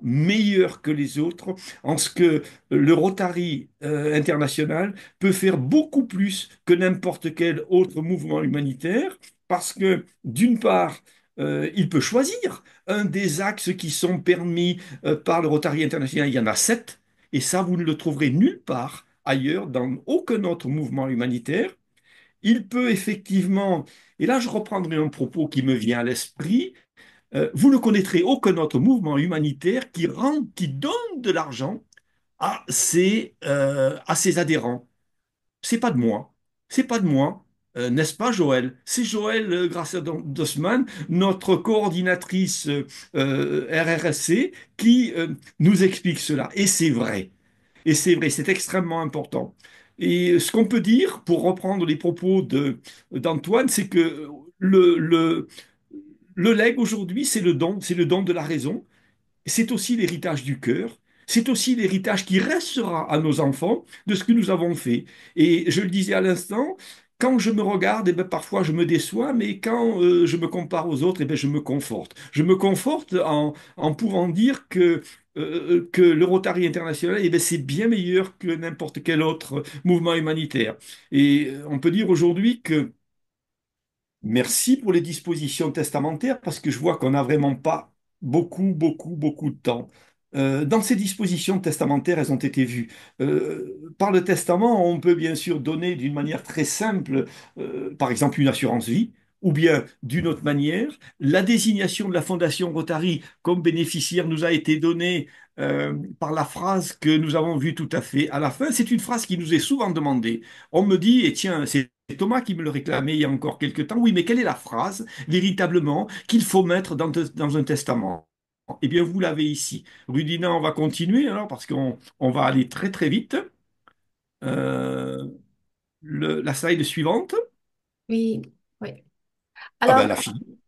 meilleur que les autres en ce que le Rotary international peut faire beaucoup plus que n'importe quel autre mouvement humanitaire parce que, d'une part, il peut choisir un des axes qui sont permis par le Rotary international. Il y en a 7, et ça, vous ne le trouverez nulle part ailleurs, dans aucun autre mouvement humanitaire. Il peut effectivement, et là je reprendrai un propos qui me vient à l'esprit, vous ne connaîtrez aucun autre mouvement humanitaire qui donne de l'argent à ses adhérents. C'est pas de moi. C'est pas de moi. N'est-ce pas, Joël? C'est Joël Grasser Dossmann, notre coordinatrice RRSC, qui nous explique cela. Et c'est vrai. Et c'est vrai, c'est extrêmement important. Et ce qu'on peut dire, pour reprendre les propos d'Antoine, c'est que le, le, le legs aujourd'hui, c'est le don de la raison. C'est aussi l'héritage du cœur. c'est aussi l'héritage qui restera à nos enfants de ce que nous avons fait. Et je le disais à l'instant, quand je me regarde, eh ben, parfois je me déçois, mais quand je me compare aux autres, eh ben, je me conforte. Je me conforte en pouvant dire que le Rotary International, eh ben, c'est bien meilleur que n'importe quel autre mouvement humanitaire. Et on peut dire aujourd'hui que merci pour les dispositions testamentaires parce que je vois qu'on n'a vraiment pas beaucoup de temps. Dans ces dispositions testamentaires, elles ont été vues. Par le testament, on peut bien sûr donner d'une manière très simple, par exemple une assurance vie, ou bien d'une autre manière, la désignation de la Fondation Rotary comme bénéficiaire nous a été donnée par la phrase que nous avons vue tout à fait à la fin. C'est une phrase qui nous est souvent demandée. On me dit, et tiens, c'est Thomas qui me le réclamait il y a encore quelques temps. Oui, mais quelle est la phrase véritablement qu'il faut mettre dans un testament? Eh bien, vous l'avez ici. Rudina, on va continuer alors parce qu'on va aller très vite. Euh, la slide suivante. Oui, oui. Ah ben Alors, la fille.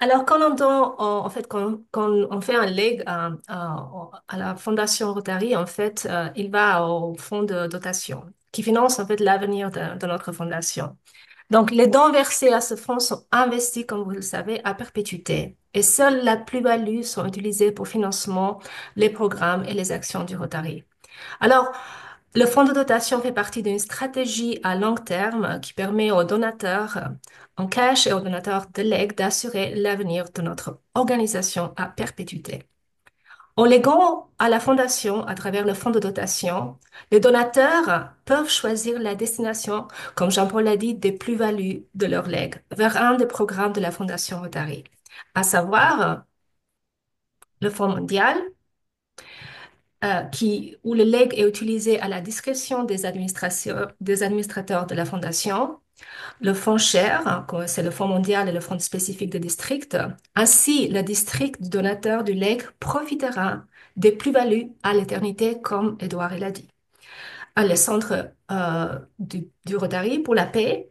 alors quand on entend, en fait, quand on fait un leg à la Fondation Rotary, en fait, il va au fonds de dotation qui finance en fait l'avenir de notre fondation. Donc, les dons versés à ce fonds sont investis, comme vous le savez, à perpétuité. Et seule la plus-value sont utilisées pour financement, les programmes et les actions du Rotary. Alors, le fonds de dotation fait partie d'une stratégie à long terme qui permet aux donateurs en cash et aux donateurs de legs d'assurer l'avenir de notre organisation à perpétuité. En léguant à la fondation à travers le fonds de dotation, les donateurs peuvent choisir la destination, comme Jean-Paul l'a dit, des plus-values de leur legs vers un des programmes de la Fondation Rotary, à savoir le Fonds mondial, où le leg est utilisé à la discrétion des administrateurs de la Fondation, le fonds share, hein, c'est le fonds mondial et le fonds spécifique de district. Ainsi, le district du donateur du leg profitera des plus-values à l'éternité, comme Édouard l'a dit. Le centre du Rotary pour la paix,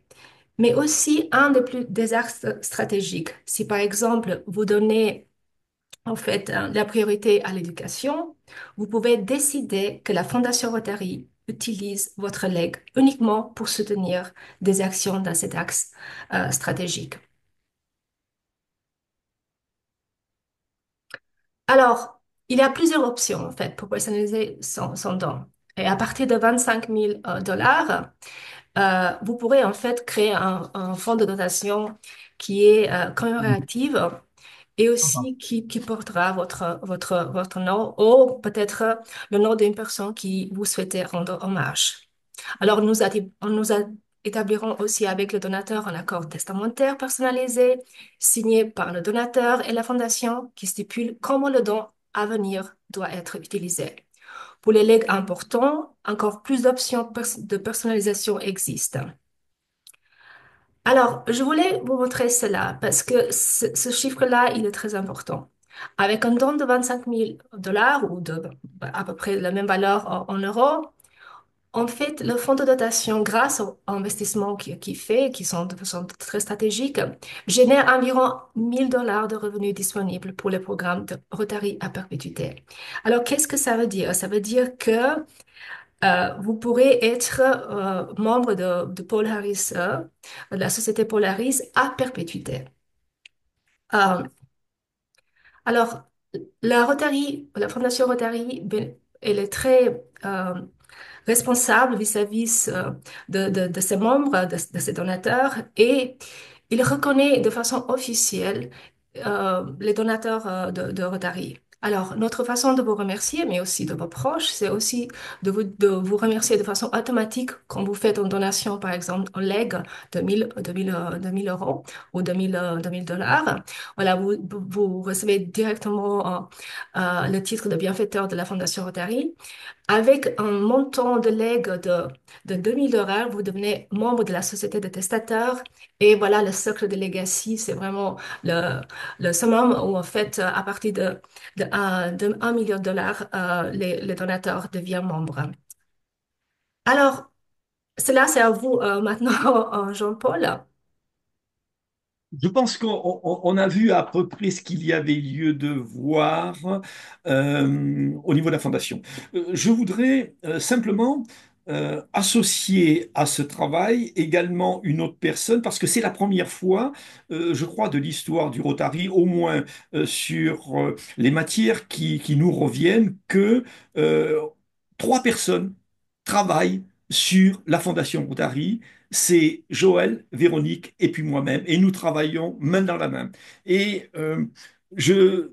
mais aussi un des axes stratégiques. Si par exemple, vous donnez en fait la priorité à l'éducation, vous pouvez décider que la Fondation Rotary utilise votre legs uniquement pour soutenir des actions dans cet axe stratégique. Alors, il y a plusieurs options en fait pour personnaliser son don. Et à partir de 25 000 dollars, vous pourrez en fait créer un fonds de dotation qui est commémoratif et aussi qui portera votre nom ou peut-être le nom d'une personne qui vous souhaitez rendre hommage. Alors, nous établirons aussi avec le donateur un accord testamentaire personnalisé signé par le donateur et la fondation qui stipule comment le don à venir doit être utilisé. Pour les legs importants, encore plus d'options de personnalisation existent. Alors, je voulais vous montrer cela parce que ce chiffre-là, il est très important. Avec un don de 25 000 dollars ou de à peu près la même valeur en euros, en fait, le fonds de dotation, grâce aux investissements qu'il fait, qui sont de façon très stratégique, génère environ 1000 dollars de revenus disponibles pour les programmes de Rotary à perpétuité. Alors, qu'est-ce que ça veut dire? Ça veut dire que vous pourrez être membre de Paul Harris, de la société Paul Harris à perpétuité. Euh, alors, la Fondation Rotary, ben, elle est très responsable vis-à-vis de ses membres, de ses donateurs, et il reconnaît de façon officielle les donateurs de Rotary. Alors, notre façon de vous remercier, mais aussi de vos proches, c'est aussi de vous remercier de façon automatique quand vous faites une donation, par exemple, en leg de 1000 euros ou de 1000 dollars. Voilà, vous recevez directement le titre de bienfaiteur de la Fondation Rotary. Avec un montant de legs de 2000 dollars, vous devenez membre de la société de testateurs. Et voilà, le cercle de legacy, c'est vraiment le summum où, en fait, à partir de 1 million de dollars, les donateurs deviennent membres. Alors, cela, c'est à vous maintenant, Jean-Paul. Je pense qu'on a vu à peu près ce qu'il y avait lieu de voir au niveau de la fondation. Je voudrais simplement associer à ce travail également une autre personne, parce que c'est la première fois, je crois, de l'histoire du Rotary, au moins sur les matières qui nous reviennent, que euh, trois personnes travaillent sur la fondation Rotary. C'est Joël, Véronique et puis moi-même. Et nous travaillons main dans la main. Et je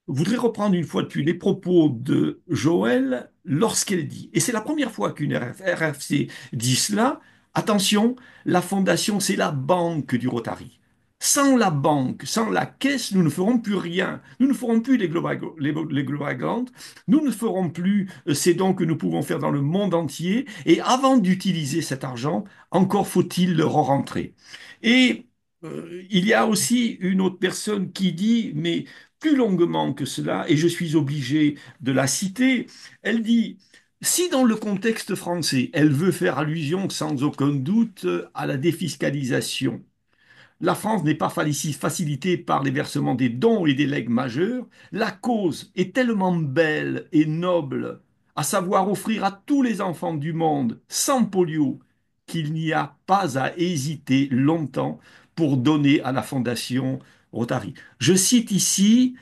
voudrais reprendre une fois de plus les propos de Joël lorsqu'elle dit, et c'est la première fois qu'une RFC dit cela, attention, la fondation, c'est la banque du Rotary. Sans la banque, sans la caisse, nous ne ferons plus rien. Nous ne ferons plus les Global Grants. Nous ne ferons plus ces dons que nous pouvons faire dans le monde entier. Et avant d'utiliser cet argent, encore faut-il le rentrer. Et il y a aussi une autre personne qui dit, mais plus longuement que cela, et je suis obligé de la citer, elle dit, si dans le contexte français, elle veut faire allusion sans aucun doute à la défiscalisation, la France n'est pas facilitée par les versements des dons et des legs majeurs. La cause est tellement belle et noble, à savoir offrir à tous les enfants du monde sans polio, qu'il n'y a pas à hésiter longtemps pour donner à la Fondation Rotary. Je cite ici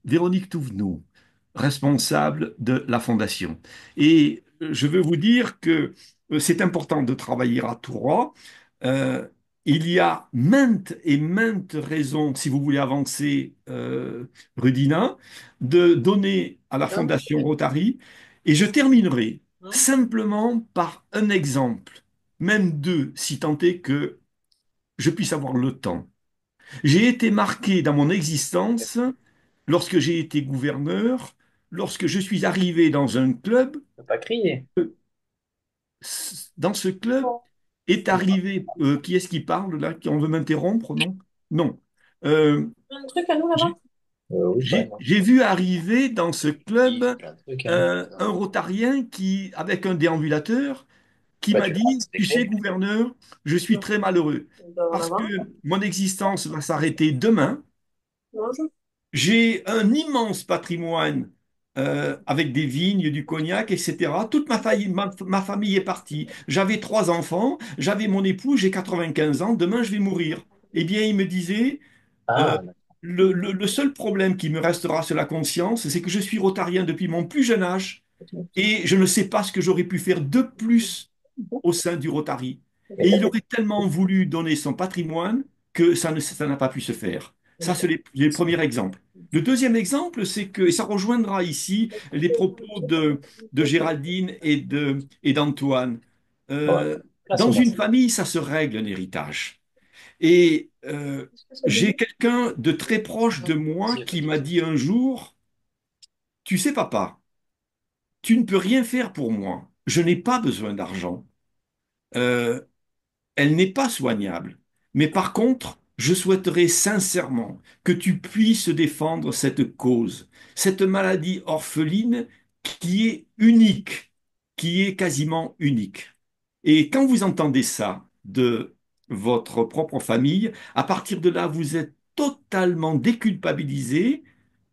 Véronique Touvenot, responsable de la Fondation. Et je veux vous dire que c'est important de travailler à trois. Euh, il y a maintes et maintes raisons, si vous voulez avancer, Rudina, de donner à la Fondation Rotary. Et je terminerai simplement par un exemple, même deux, si tant est que je puisse avoir le temps. J'ai été marqué dans mon existence lorsque j'ai été gouverneur, lorsque je suis arrivé dans un club. Faut pas crier. Dans ce club est arrivé, qui est-ce qui parle là, qui on veut m'interrompre, non? Non. Euh, Un truc à nous là-bas? j'ai Oui, par exemple. j'ai vu arriver dans ce club Oui, plein de trucs à nous. un Rotarien qui, avec un déambulateur, qui Bah, m'a tu prends un dit, tu sais, steak. gouverneur, je suis très malheureux On peut avoir parce que là-bas. mon existence va s'arrêter demain. Bonjour. J'ai un immense patrimoine avec des vignes, du cognac, etc. Toute ma famille est partie. J'avais trois enfants, j'avais mon époux, j'ai 95 ans, demain je vais mourir. Eh bien, il me disait, euh, Ah, le seul problème qui me restera sur la conscience, c'est que je suis rotarien depuis mon plus jeune âge et je ne sais pas ce que j'aurais pu faire de plus au sein du Rotary. Et il aurait tellement voulu donner son patrimoine que ça n'a pas pu se faire. Ça, c'est les premiers exemples. Le deuxième exemple, c'est que, et ça rejoindra ici les propos de Géraldine et d'Antoine. ouais. Euh, Là, dans c'est une merci. famille, ça se règle un héritage. Et j'ai quelqu'un de très proche de moi Vas-y, qui vas-y. m'a dit un jour, tu sais, papa, tu ne peux rien faire pour moi. Je n'ai pas besoin d'argent. Euh, Elle n'est pas soignable. Mais par contre, je souhaiterais sincèrement que tu puisses défendre cette cause, cette maladie orpheline qui est unique, qui est quasiment unique. Et quand vous entendez ça de votre propre famille, à partir de là, vous êtes totalement déculpabilisé,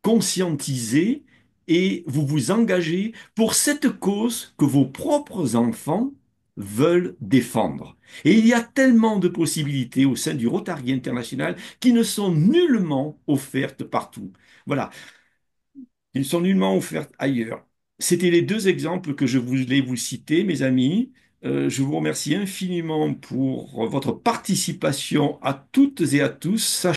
conscientisé et vous vous engagez pour cette cause que vos propres enfants veulent défendre. Et il y a tellement de possibilités au sein du Rotary International qui ne sont nullement offertes partout. Voilà, ils sont nullement offertes ailleurs. C'était les deux exemples que je voulais vous citer, mes amis. Je vous remercie infiniment pour votre participation à toutes et à tous.